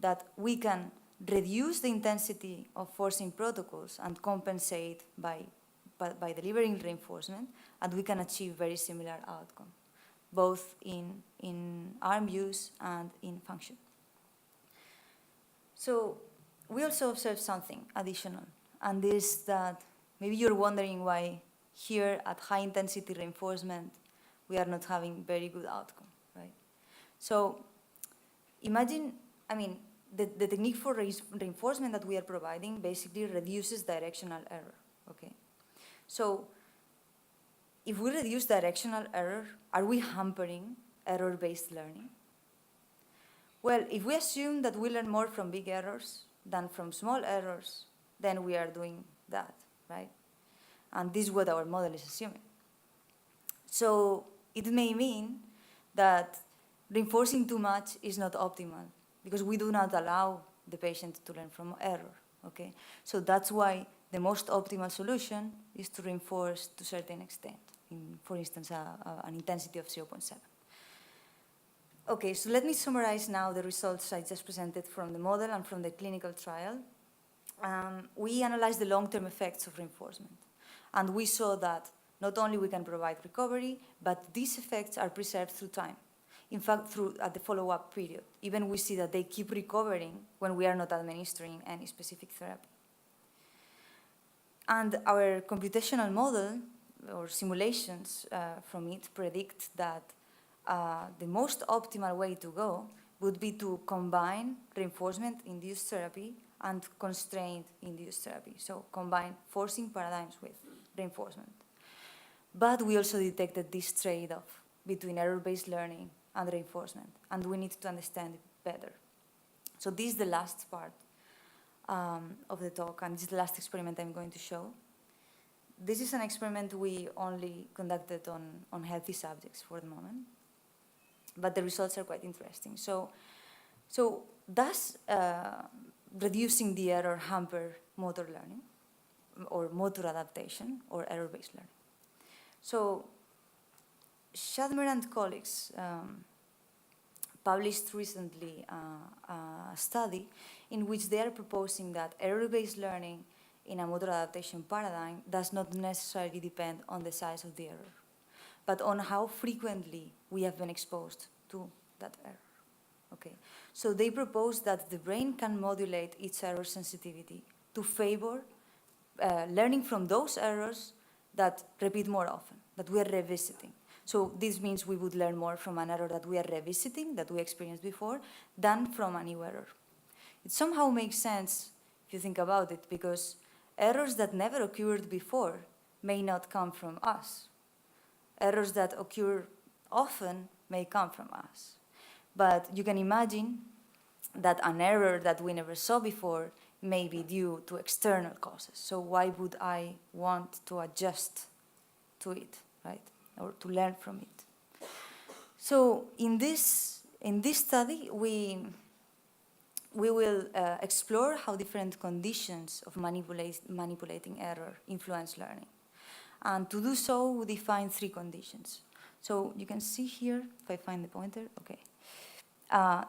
that we can reduce the intensity of forcing protocols and compensate by delivering reinforcement, and we can achieve very similar outcome, both in arm use and in function. So we also observe something additional, and this that maybe you're wondering why here at high intensity reinforcement we are not having very good outcome, right? So imagine, the technique for reinforcement that we are providing basically reduces directional error, okay? So if we reduce directional error, are we hampering error-based learning? Well, if we assume that we learn more from big errors than from small errors, then we are doing that, right? And this is what our model is assuming. So it may mean that reinforcing too much is not optimal because we do not allow the patient to learn from error, okay? So that's why the most optimal solution is to reinforce to a certain extent, for instance, an intensity of 0.7. Okay, so let me summarize now the results I just presented from the model and from the clinical trial. We analyzed the long-term effects of reinforcement, and we saw that not only we can provide recovery, but these effects are preserved through time. In fact, at the follow-up period, even we see that they keep recovering when we are not administering any specific therapy. And our computational model, or simulations from it, predict that the most optimal way to go would be to combine reinforcement-induced therapy and constraint-induced therapy. So combine forcing paradigms with reinforcement. But we also detected this trade-off between error-based learning and reinforcement, and we need to understand it better. So this is the last part of the talk, and this is the last experiment I'm going to show. This is an experiment we only conducted on healthy subjects for the moment, but the results are quite interesting. So does reducing the error hamper motor learning, or motor adaptation, or error-based learning? So Shadmer and colleagues published recently a study in which they are proposing that error-based learning in a motor adaptation paradigm does not necessarily depend on the size of the error, but on how frequently we have been exposed to that error. Okay. So they propose that the brain can modulate its error sensitivity to favor learning from those errors that repeat more often, that we are revisiting. So this means we would learn more from an error that we are revisiting, that we experienced before, than from a new error. It somehow makes sense if you think about it, because errors that never occurred before may not come from us. Errors that occur often may come from us. But you can imagine that an error that we never saw before may be due to external causes. So why would I want to adjust to it, right? Or to learn from it? So in this study, we will explore how different conditions of manipulating error influence learning. And to do so, we define 3 conditions. So you can see here, if I find the pointer, okay.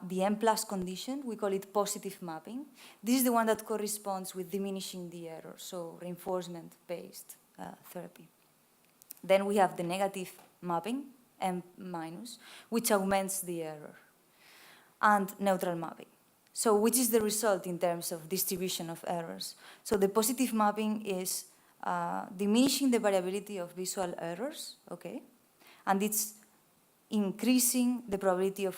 The M+ condition, we call it positive mapping. This is the one that corresponds with diminishing the error, so reinforcement-based therapy. Then we have the negative mapping, M-, which augments the error, and neutral mapping. So which is the result in terms of distribution of errors? So the positive mapping is diminishing the variability of visual errors, okay? And it's increasing the probability of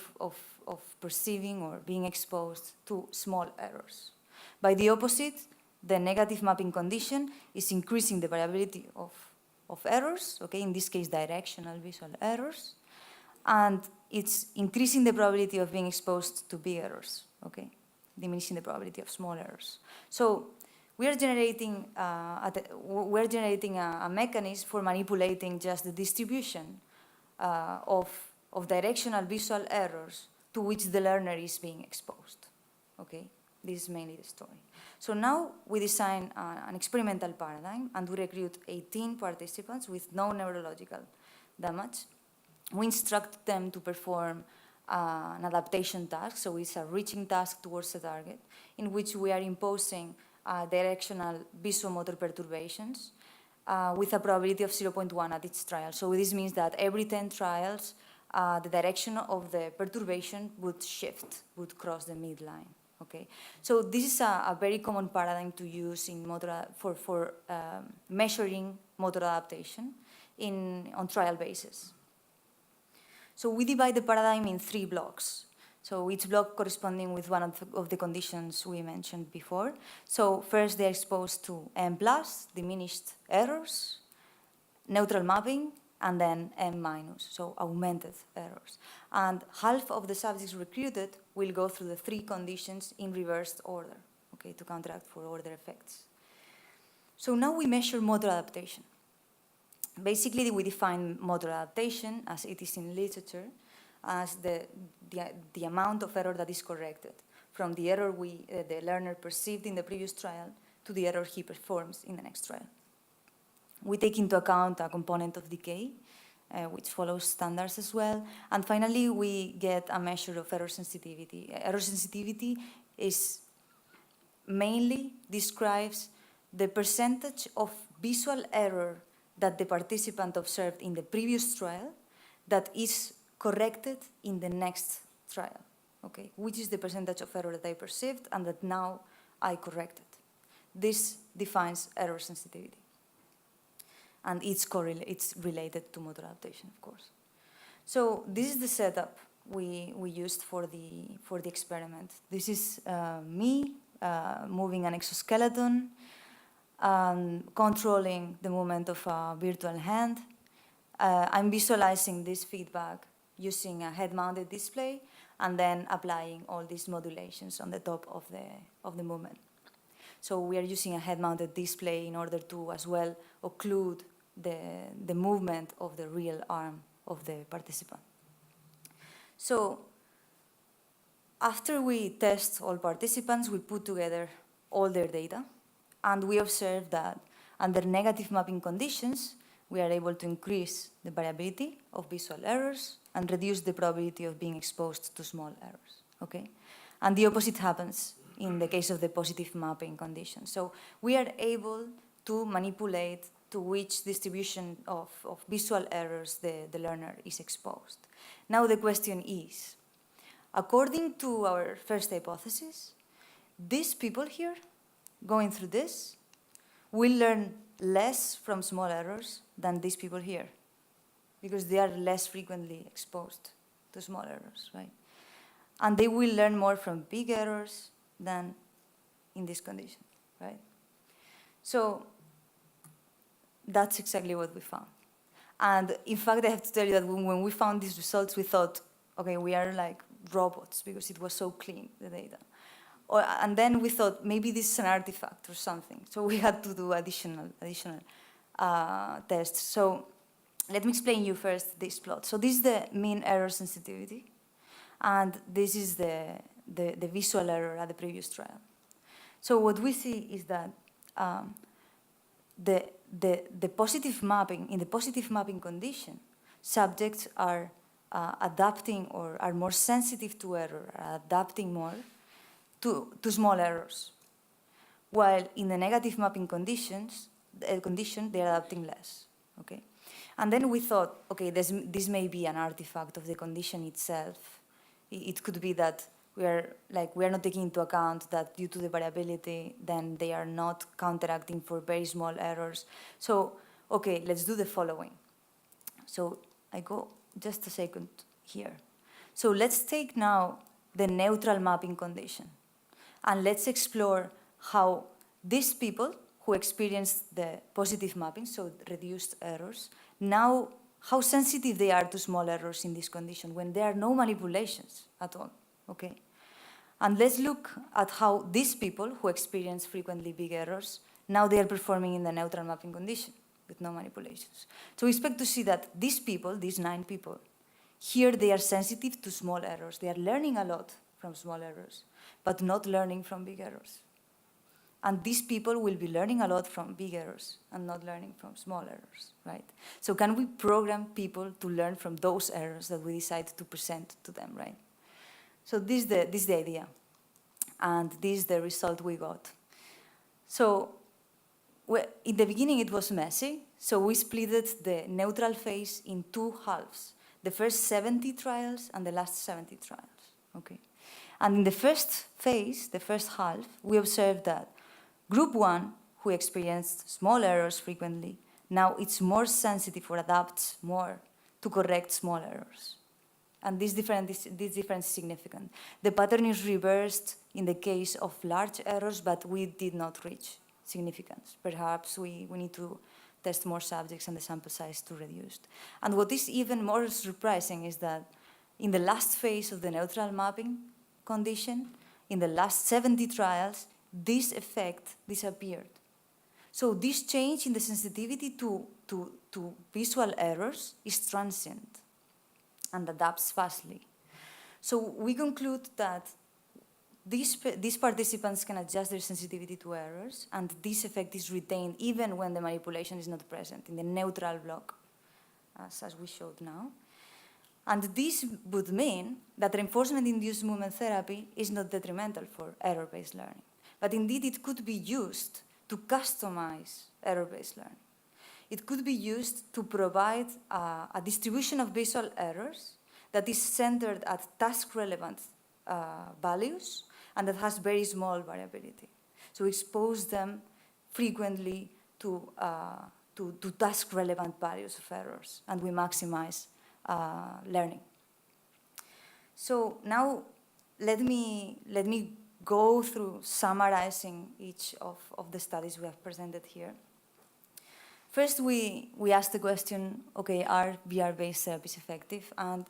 perceiving or being exposed to small errors. By the opposite, the negative mapping condition is increasing the variability of errors, okay, in this case directional visual errors, and it's increasing the probability of being exposed to big errors, okay, diminishing the probability of small errors. So we are generating a mechanism for manipulating just the distribution of directional visual errors to which the learner is being exposed. Okay, this is mainly the story. So now we design an experimental paradigm, and we recruit 18 participants with no neurological damage. We instruct them to perform an adaptation task, so it's a reaching task towards a target, in which we are imposing directional visuomotor perturbations with a probability of 0.1 at each trial. So this means that every 10 trials, the direction of the perturbation would shift, would cross the midline. Okay, so this is a very common paradigm to use in for measuring motor adaptation on trial basis. So we divide the paradigm in 3 blocks. So each block corresponding with one of the conditions we mentioned before. So first they're exposed to M+, diminished errors, neutral mapping, and then M-, so augmented errors. And half of the subjects recruited will go through the 3 conditions in reversed order, okay, to counteract for order effects. So now we measure motor adaptation. Basically, we define motor adaptation, as it is in literature, as the amount of error that is corrected from the error the learner perceived in the previous trial to the error he performs in the next trial. We take into account a component of decay, which follows standards as well. And finally, we get a measure of error sensitivity. Error sensitivity mainly describes the percentage of visual error that the participant observed in the previous trial that is corrected in the next trial, okay? Which is the percentage of error that I perceived and that now I corrected. This defines error sensitivity. And it's related to motor adaptation, of course. So this is the setup we used for the experiment. This is me moving an exoskeleton, controlling the movement of a virtual hand. I'm visualizing this feedback using a head-mounted display and then applying all these modulations on the top of the movement. So we are using a head-mounted display in order to as well occlude the movement of the real arm of the participant. So after we test all participants, we put together all their data, and we observe that under negative mapping conditions, we are able to increase the variability of visual errors and reduce the probability of being exposed to small errors, okay? And the opposite happens in the case of the positive mapping condition. So we are able to manipulate to which distribution of visual errors the learner is exposed. Now the question is, according to our first hypothesis, these people here going through this will learn less from small errors than these people here, because they are less frequently exposed to small errors, right? And they will learn more from big errors than in this condition, right? So that's exactly what we found. And in fact, I have to tell you that when we found these results, we thought, okay, we are like robots, because it was so clean, the data. And then we thought, maybe this is an artifact or something. So we had to do additional tests. So let me explain you first this plot. So this is the mean error sensitivity, and this is the visual error at the previous trial. So what we see is that the positive mapping, in the positive mapping condition, subjects are adapting or are more sensitive to error, are adapting more to small errors. While in the negative mapping condition, they are adapting less, okay? And then we thought, okay, this may be an artifact of the condition itself. It could be that we are not taking into account that due to the variability, then they are not counteracting for very small errors. So, okay, let's do the following. So I go just a second here. So let's take now the neutral mapping condition, and let's explore how these people who experienced the positive mapping, so reduced errors, now how sensitive they are to small errors in this condition when there are no manipulations at all, okay? And let's look at how these people who experience frequently big errors, now they are performing in the neutral mapping condition with no manipulations. So we expect to see that these people, these 9 people, here they are sensitive to small errors. They are learning a lot from small errors, but not learning from big errors. And these people will be learning a lot from big errors and not learning from small errors, right? So can we program people to learn from those errors that we decide to present to them, right? So this is the idea, and this is the result we got. So in the beginning it was messy, so we split the neutral phase in 2 halves, the first 70 trials and the last 70 trials, okay? And in the first phase, the first half, we observed that group 1, who experienced small errors frequently, now it's more sensitive or adapts more to correct small errors. And this difference is significant. The pattern is reversed in the case of large errors, but we did not reach significance. Perhaps we need to test more subjects and the sample size to reduce. And what is even more surprising is that in the last phase of the neutral mapping condition, in the last 70 trials, this effect disappeared. So this change in the sensitivity to visual errors is transient and adapts fastly. So we conclude that these participants can adjust their sensitivity to errors, and this effect is retained even when the manipulation is not present in the neutral block, as we showed now. And this would mean that reinforcement-induced movement therapy is not detrimental for error-based learning, but indeed it could be used to customize error-based learning. It could be used to provide a distribution of visual errors that is centered at task-relevant values and that has very small variability. So expose them frequently to task-relevant values of errors, and we maximize learning. So now let me go through summarizing each of the studies we have presented here. First, we asked the question, okay, are VR-based therapies effective? And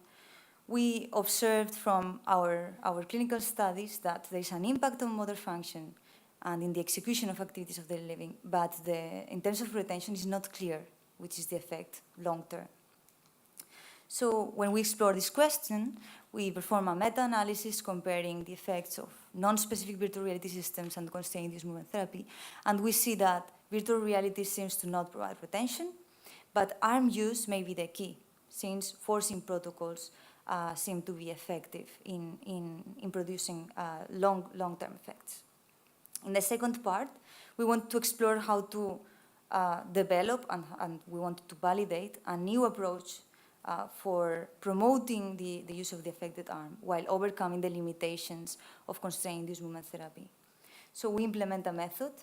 we observed from our clinical studies that there is an impact on motor function and in the execution of activities of daily living, but in terms of retention, it's not clear which is the effect long-term. So when we explore this question, we perform a meta-analysis comparing the effects of non-specific virtual reality systems and constraint-induced movement therapy, and we see that virtual reality seems to not provide retention, But arm use may be the key, since forcing protocols seem to be effective in producing long-term effects. In the second part, we want to explore how to develop and we want to validate a new approach for promoting the use of the affected arm while overcoming the limitations of constraint-induced movement therapy. So we implement a method,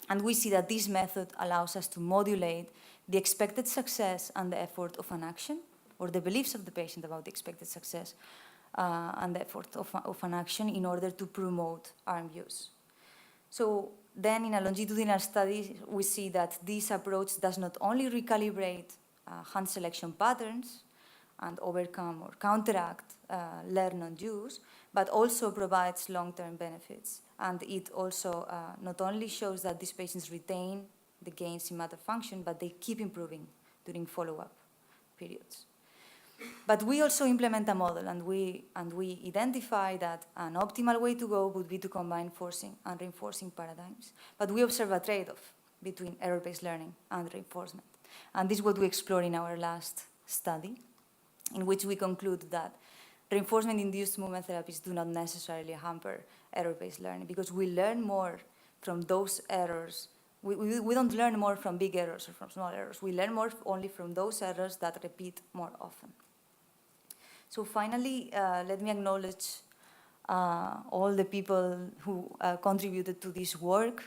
and we see that this method allows us to modulate the expected success and the effort of an action, or the beliefs of the patient about the expected success and the effort of an action in order to promote arm use. So then in a longitudinal study, we see that this approach does not only recalibrate hand selection patterns and overcome or counteract learn on use, but also provides long-term benefits. And it also not only shows that these patients retain the gains in motor function, but they keep improving during follow-up periods. But we also implement a model, and we identify that an optimal way to go would be to combine forcing and reinforcing paradigms. But we observe a trade-off between error-based learning and reinforcement. And this is what we explore in our last study, in which we conclude that reinforcement-induced movement therapies do not necessarily hamper error-based learning, because we learn more from those errors. We don't learn more from big errors or from small errors. We learn more only from those errors that repeat more often. So finally, let me acknowledge all the people who contributed to this work,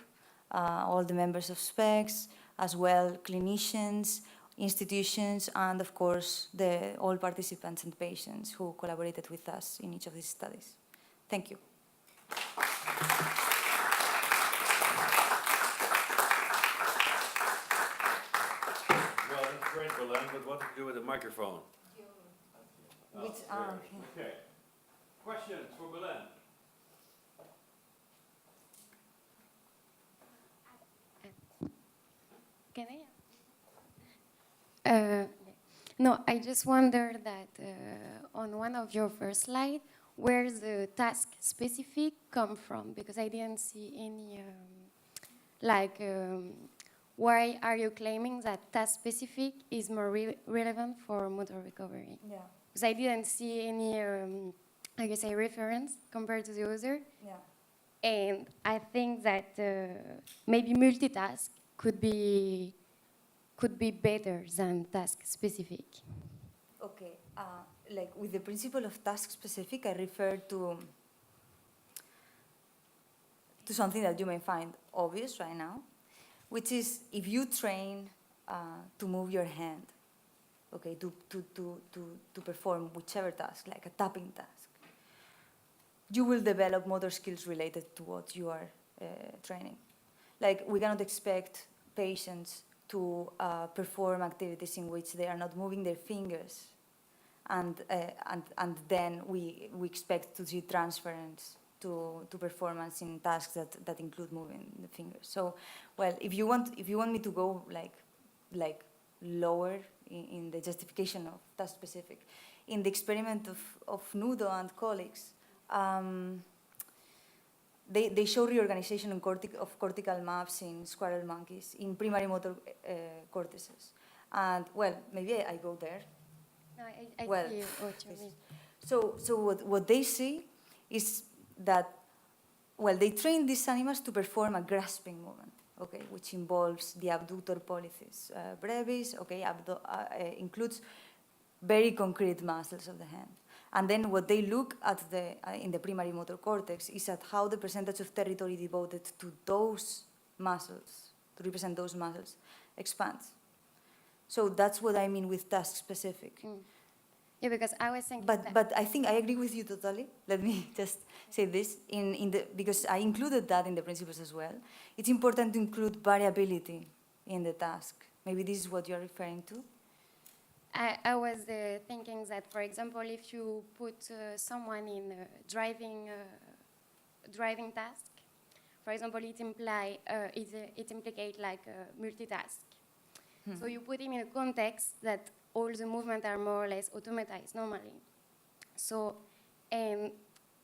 all the members of SPECS, as well clinicians, institutions, and of course, all participants and patients who collaborated with us in each of these studies. Thank you. Well, that's great, Belen, but what to do with the microphone? Which, Okay. Questions for Belen? Can I? No, I just wonder that on one of your first slides, where the task specific come from? Because I didn't see any, why are you claiming that task specific is more relevant for motor recovery? Yeah. Because I didn't see any, reference compared to the other. Yeah. And I think that maybe multitask could be better than task specific. Okay, like with the principle of task specific, I refer to something that you may find obvious right now, which is if you train to move your hand, okay, to perform whichever task, like a tapping task, you will develop motor skills related to what you are training. Like, we cannot expect patients to perform activities in which they are not moving their fingers, and then we expect to see transference to performance in tasks that include moving the fingers. So, well, if you want me to go like lower in the justification of task specific, in the experiment of Nudo and colleagues, they show reorganization of cortical maps in squirrel monkeys in primary motor cortices. And, well, maybe I go there. No, I Well, see what you mean. So what they see is that, well, they train these animals to perform a grasping movement, okay, which involves the abductor pollicis brevis, okay, includes very concrete muscles of the hand. And then what they look at in the primary motor cortex is at how the percentage of territory devoted to those muscles, to represent those muscles, expands. So that's what I mean with task specific. Mm. Yeah, because I was thinking But I think I agree with you totally. Let me just say this, because I included that in the principles as well. It's important to include variability in the task. Maybe this is what you're referring to. I was thinking that, for example, if you put someone in a driving task, for example, it implicates like a multitask. So you put him in a context that all the movements are more or less automatized normally. So, and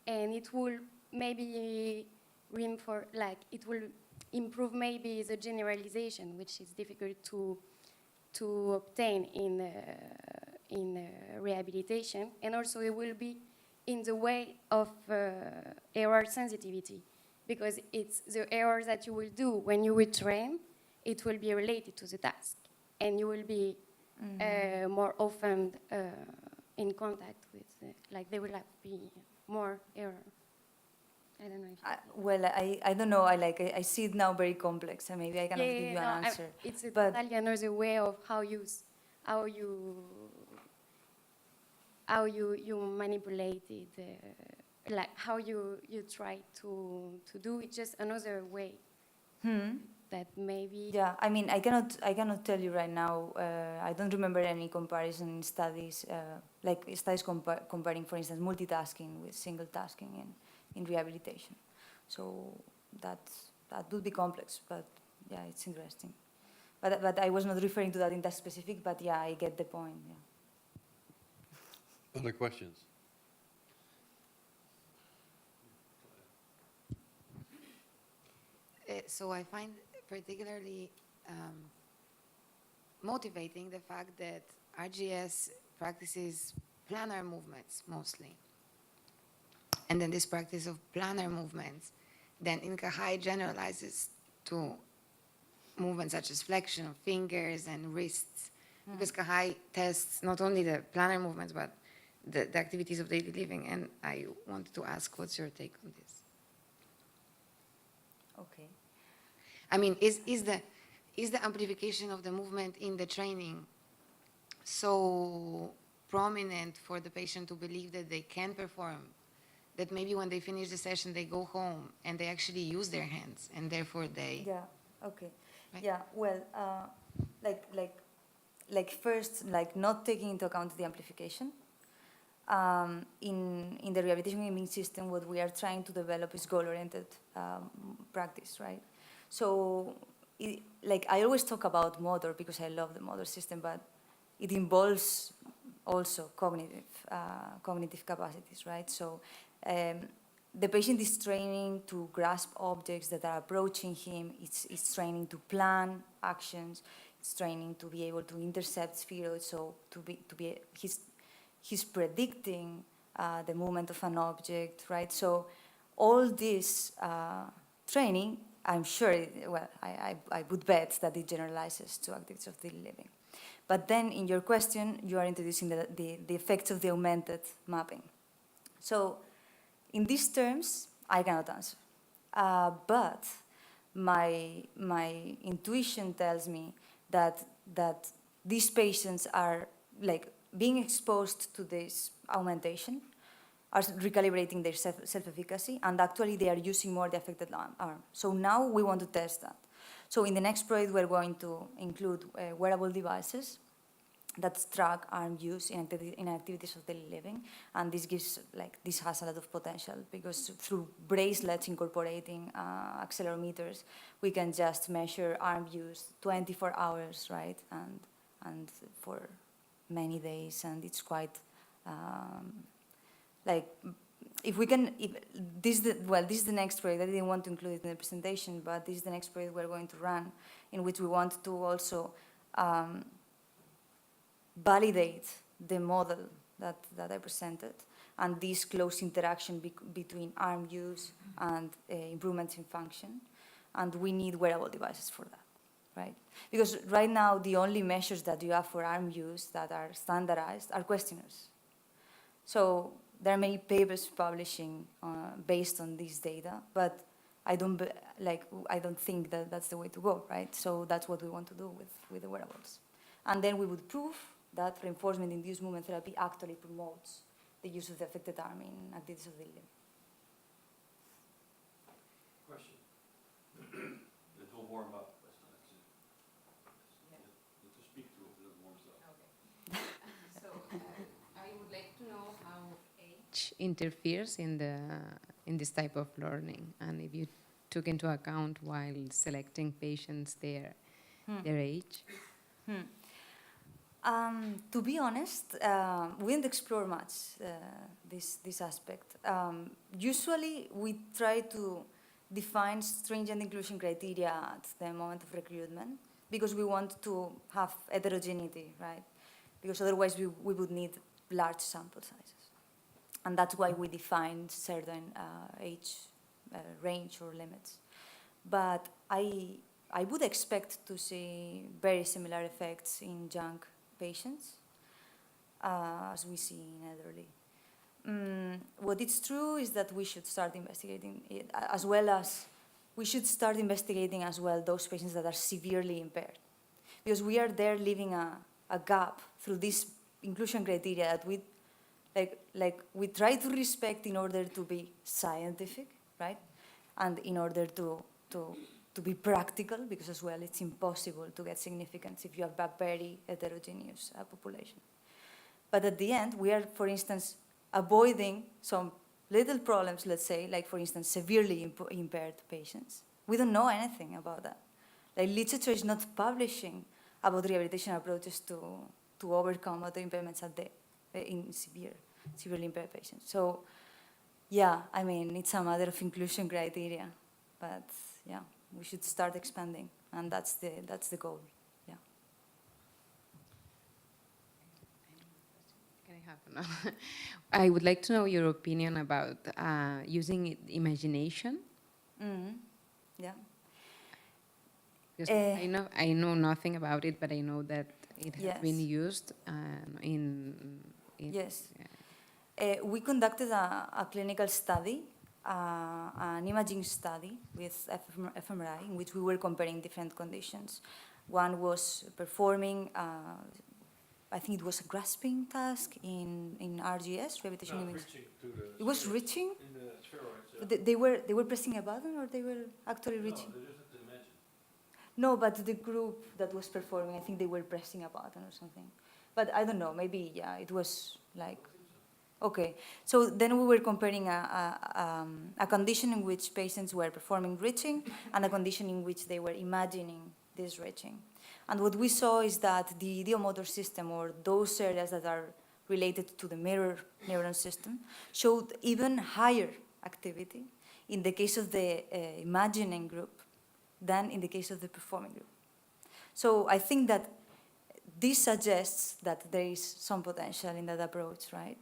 it will maybe it will improve maybe the generalization, which is difficult to to obtain in rehabilitation, and also it will be in the way of error sensitivity, because it's the errors that you will do when you will train, it will be related to the task, and you will be more often in contact with, like there will have be more error. I don't know if I don't know. I see it now very complex, and maybe I cannot give you an answer. It's a But totally another way of how you manipulate it, like how you try to do it, just another way that maybe. yeah, I mean, I cannot tell you right now. I don't remember any comparison studies, like studies comparing, for instance, multitasking with single tasking in rehabilitation. So that would be complex, but yeah, it's interesting. But I was not referring to that in that specific. But yeah, I get the point. Yeah. Other questions? So I find particularly motivating the fact that RGS practices planar movements mostly. And then this practice of planar movements then in Kahai generalizes to movements such as flexion of fingers and wrists. Because Kahai tests not only the planar movements, but the activities of daily living. And I wanted to ask, what's your take on this? Okay. I mean, is the amplification of the movement in the training so prominent for the patient to believe that they can perform, that maybe when they finish the session, they go home and they actually use their hands, and therefore they... Yeah, okay. Right? Yeah, well, like first, like not taking into account the amplification. In the rehabilitation immune system, what we are trying to develop is goal-oriented practice, right? So, I always talk about motor because I love the motor system, but it involves also cognitive capacities, right? So, the patient is training to grasp objects that are approaching him. It's training to plan actions. It's training to be able to intercept spheroids. So he's predicting the movement of an object, right? So all this training, I'm sure, I would bet that it generalizes to activities of daily living. But then in your question, you are introducing the effects of the augmented mapping. So in these terms, I cannot answer. But my intuition tells me that these patients are like being exposed to this augmentation, are recalibrating their self-efficacy, and actually they are using more the affected arm. So now we want to test that. So in the next project, we're going to include wearable devices that track arm use in activities of daily living, and this has a lot of potential because through bracelets incorporating accelerometers, we can just measure arm use 24 hours, right, and for many days, and it's quite this is the next project. I didn't want to include it in the presentation, but this is the next project we're going to run, in which we want to also validate the model that I presented and this close interaction between arm use and improvements in function, and we need wearable devices for that. Right? Because right now, the only measures that you have for arm use that are standardized are questionnaires. So there are many papers publishing based on this data, but I don't think that that's the way to go, right? So that's what we want to do with the wearables. And then we would prove that reinforcement-induced movement therapy actually promotes the use of the affected arm in activities of daily living. Question. It will warm up. Interferes in this type of learning, and if you took into account while selecting patients their age. To be honest, we didn't explore much this aspect. Usually, we try to define stringent inclusion criteria at the moment of recruitment, because we want to have heterogeneity, right? Because otherwise we would need large sample sizes. And that's why we define certain age range or limits. But I would expect to see very similar effects in young patients as we see in elderly. What is true is that we should start investigating it, as well as we should start investigating as well those patients that are severely impaired, because we are there leaving a gap through this inclusion criteria that we we try to respect in order to be scientific, right, and in order to be practical, because as well it's impossible to get significance if you have a very heterogeneous population. But at the end, we are, for instance, avoiding some little problems, let's say, like for instance, severely impaired patients. We don't know anything about that. Like literature is not publishing about rehabilitation approaches to overcome auto impairments in severely impaired patients. So, yeah, I mean, it's a matter of inclusion criteria, but yeah, we should start expanding, and that's the goal. Yeah. Can I have another? I would like to know your opinion about using imagination. Yeah. Because I know nothing about it, but I know that it has been Yes. used in Yes. We conducted a clinical study, an imaging study with fMRI, in which we were comparing different conditions. One was performing, I think it was a grasping task in RGS, rehabilitation imaging. It was reaching? In the spheroids, yeah. But they were pressing a button, or they were actually reaching? No, they just have to imagine. No, but the group that was performing, I think they were pressing a button or something. But I don't know, maybe, yeah, it was like, okay. So then we were comparing a condition in which patients were performing reaching and a condition in which they were imagining this reaching. And what we saw is that the ideomotor system, or those areas that are related to the mirror neuron system, showed even higher activity in the case of the imagining group than in the case of the performing group. So I think that this suggests that there is some potential in that approach, right?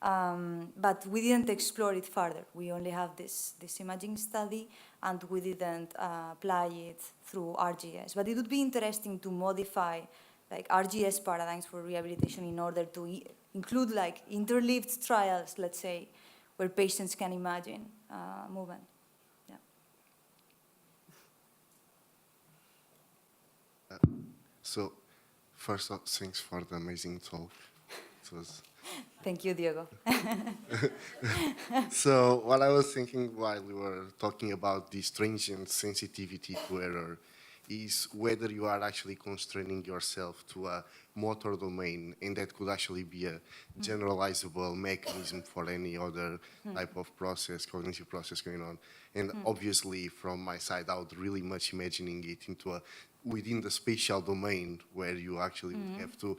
But we didn't explore it further. We only have this imaging study, and we didn't apply it through RGS. But it would be interesting to modify like RGS paradigms for rehabilitation in order to include like interleaved trials, let's say, where patients can imagine movement. Yeah. So, first off, thanks for the amazing talk. It was. Thank you, Diego. So, what I was thinking while we were talking about this transient sensitivity to error is whether you are actually constraining yourself to a motor domain, and that could actually be a generalizable mechanism for any other type of process, cognitive process going on. And obviously, from my side, I would really much imagining it into within the spatial domain, where you actually would have to,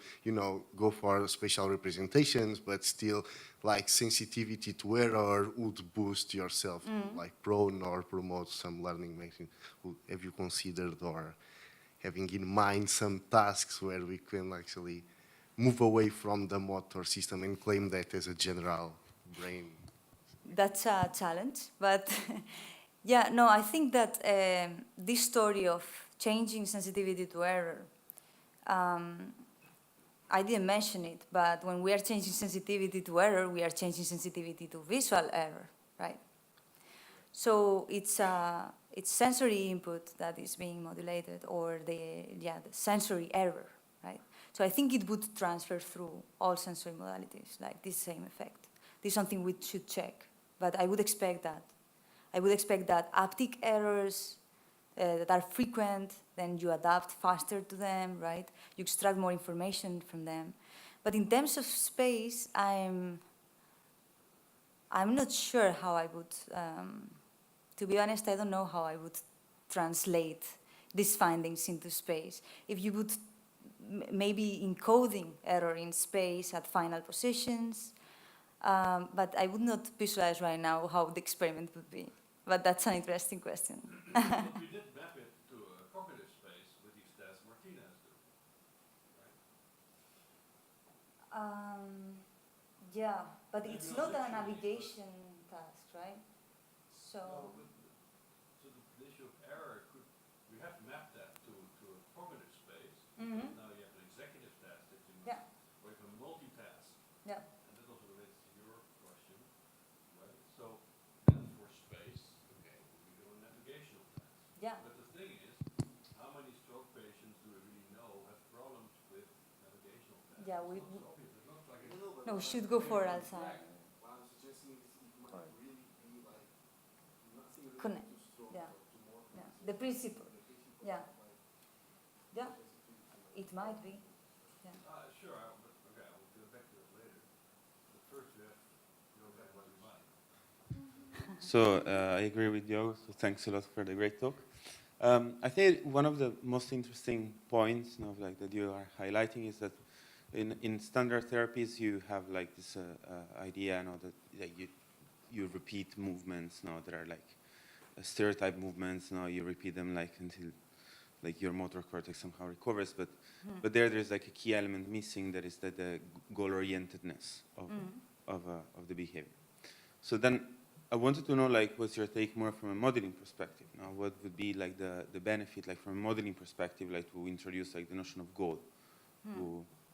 go for spatial representations, but still, like, sensitivity to error would boost yourself, like prone or promote some learning mechanism. Have you considered or having in mind some tasks where we can actually move away from the motor system and claim that as a general brain? That's a challenge, but yeah, no, I think that this story of changing sensitivity to error, I didn't mention it, but when we are changing sensitivity to error, we are changing sensitivity to visual error, right? So it's sensory input that is being modulated, or the sensory error, right? So I think it would transfer through all sensory modalities, like this same effect. This is something we should check, but I would expect that. I would expect that haptic errors that are frequent, then you adapt faster to them, right? You extract more information from them. But in terms of space, I'm not sure how I would, to be honest, I don't know how I would translate these findings into space. If you would maybe encoding error in space at final positions, but I would not visualize right now how the experiment would be. But that's an interesting question. But we did map it to a cognitive space with these Yeah, but it's not a navigation task, right? So, So the issue of error we have mapped that to a cognitive space. Mhm. Now you have an executive task that you must, Yeah. or you have a multitask. yeah, And that also relates to your question, right? So then for space, okay, we do a navigational task. yeah. But the thing is, how many stroke patients do we really know have problems with navigational tasks? Yeah, It's not so obvious. It's not like No, we should go for Alzheimer's. What I'm suggesting is it might Or- really be like nothing related Connect. to stroke, Yeah. but to more Yeah. The principle. the principle Yeah. of like Yeah, sensitivity. it might be. Sure, but okay, I will get back to that later. But first you have your back what you mind. So I agree with Diogo, so thanks a lot for the great talk. I think one of the most interesting points, like that you are highlighting is that in standard therapies you have like this idea, that you repeat movements, that are like stereotype movements. You repeat them like until like your motor cortex somehow recovers. But there's like a key element missing, that is that the goal-orientedness of the behavior. So then I wanted to know, like, what's your take more from a modeling perspective? Now, what would be like the benefit, like from a modeling perspective, like to introduce like the notion of goal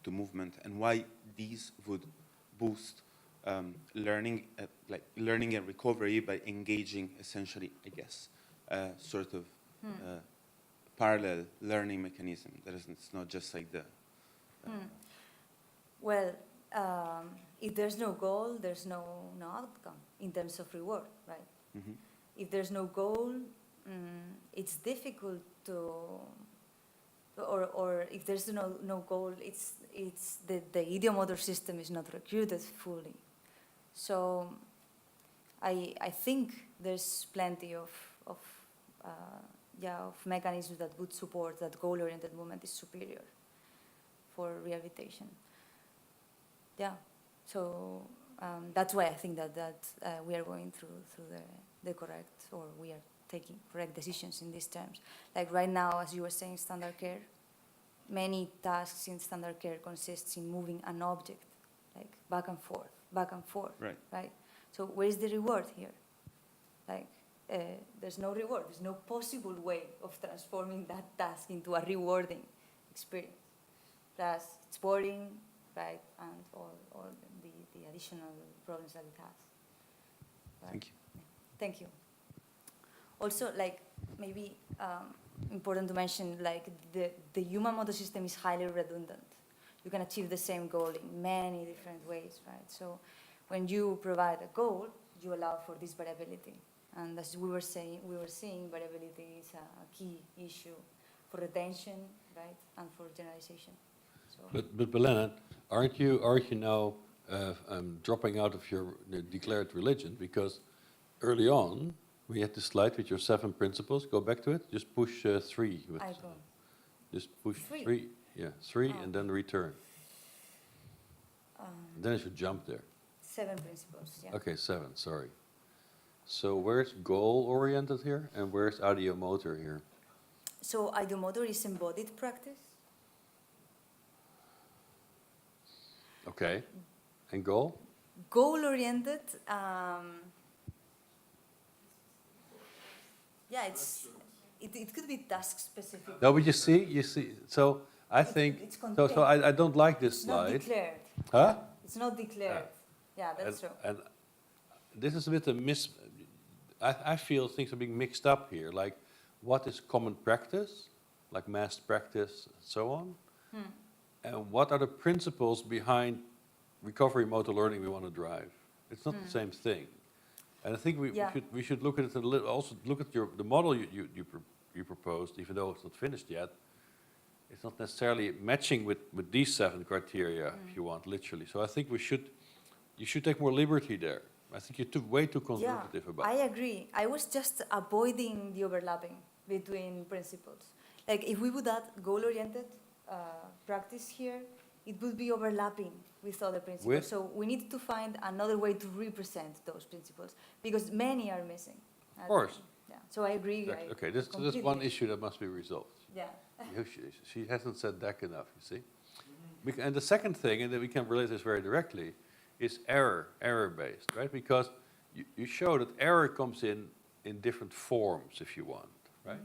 to movement, and why these would boost learning, like learning and recovery by engaging essentially, I guess, sort of parallel learning mechanism. It's not just like the. Well, if there's no goal, there's no outcome in terms of reward, right? Mhm. If there's no goal, it's difficult to, or if there's no goal, it's the ideomotor system is not recruited fully. So I think there's plenty of mechanisms that would support that goal-oriented movement is superior for rehabilitation. Yeah, so that's why I think that we are going through the correct, or we are taking correct decisions in these terms. Like right now, as you were saying, standard care, many tasks in standard care consists in moving an object, like back and forth, Right. So where is the reward here? Like, there's no reward. There's no possible way of transforming that task into a rewarding experience. Plus, it's boring, right? And all the additional problems that it has. Right? Thank you. Thank you. Also, like, maybe important to mention, like, the human motor system is highly redundant. You can achieve the same goal in many different ways, right? So when you provide a goal, you allow for this variability. And as we were seeing variability is a key issue for retention, right, and for generalization. So But Belen, aren't you now dropping out of your declared religion? Because early on, we had this slide with your 7 principles. Go back to it. Just push 3. With, I go. just push 3? 3. Yeah, 3 Oh. and then return. Then it should jump there. 7 principles, yeah. Okay, 7, sorry. So where's goal-oriented here, and where's ideomotor here? So ideomotor is embodied practice. Okay, and goal? Goal-oriented, it could be task-specific. No, but you see, so I think, it's so contained. I don't like this It's not slide. declared. Huh? It's not declared. Yeah, that's true. And this is a bit I feel things are being mixed up here, like what is common practice, like mass practice and so on, and what are the principles behind recovery motor learning we want to drive. It's not the same thing. And I think we should look at it a little, also look at the model you proposed, even though it's not finished yet. It's not necessarily matching with these 7 criteria, if you want, literally. So I think you should take more liberty there. I think you're way too conservative about I it. agree. I was just avoiding the overlapping between principles. Like if we would add goal-oriented practice here, it would be overlapping with other principles. So we need to find another way to represent those principles because many are missing. Of course. Yeah. So I agree. Okay, this is completely one issue that must be resolved. Yeah. She hasn't said that enough, you see? And the second thing, and then we can relate this very directly, is error-based, right? Because you show that error comes in different forms, if you want, right?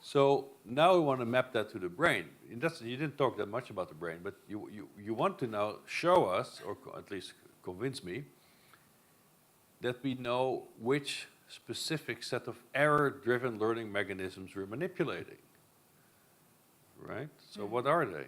So now we want to map that to the brain. And you didn't talk that much about the brain, but you want to now show us, or at least convince me, that we know which specific set of error-driven learning mechanisms we're manipulating, right? So what are they?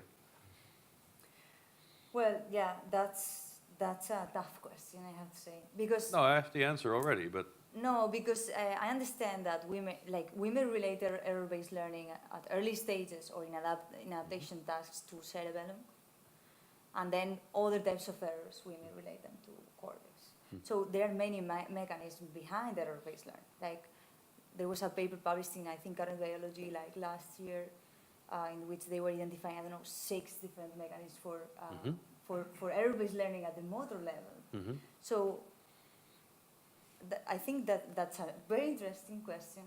Well, yeah, that's a tough question, I have to say, because No, I have the answer already, but no, because I understand that we may relate error-based learning at early stages or in adaptation tasks to cerebellum, and then other types of errors we may relate them to cortex. So there are many mechanisms behind error-based learning. Like there was a paper published in, I think, Current Biology like last year, in which they were identifying, I don't know, 6 different mechanisms for error-based learning at the motor level. So I think that's a very interesting question,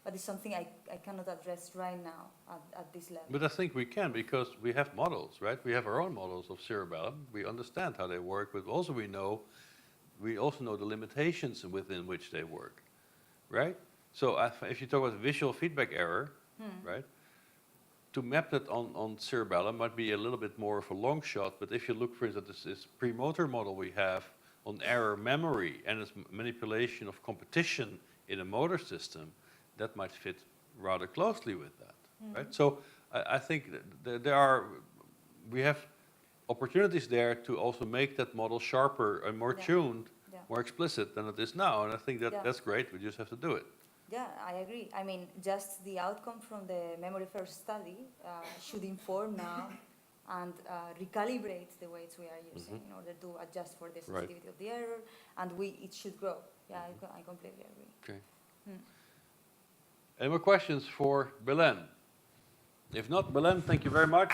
but it's something I cannot address right now at this level. But I think we can, because we have models, right? We have our own models of cerebellum. We understand how they work, but also we also know the limitations within which they work, right? So if you talk about visual feedback error, right? To map that on cerebellum might be a little bit more of a long shot, but if you look, for instance, this premotor model we have on error memory and its manipulation of competition in a motor system, that might fit rather closely with that, right? So I think that we have opportunities there to also make that model sharper and more tuned, more explicit than it is now, and I think that's great. We just have to do it. Yeah, I agree. I mean, just the outcome from the memory first study should inform now and recalibrate the weights we are using in order to adjust for the sensitivity of the error, and it should grow. Yeah, I completely agree. Okay. Any more questions for Belen? If not, Belen, thank you very much.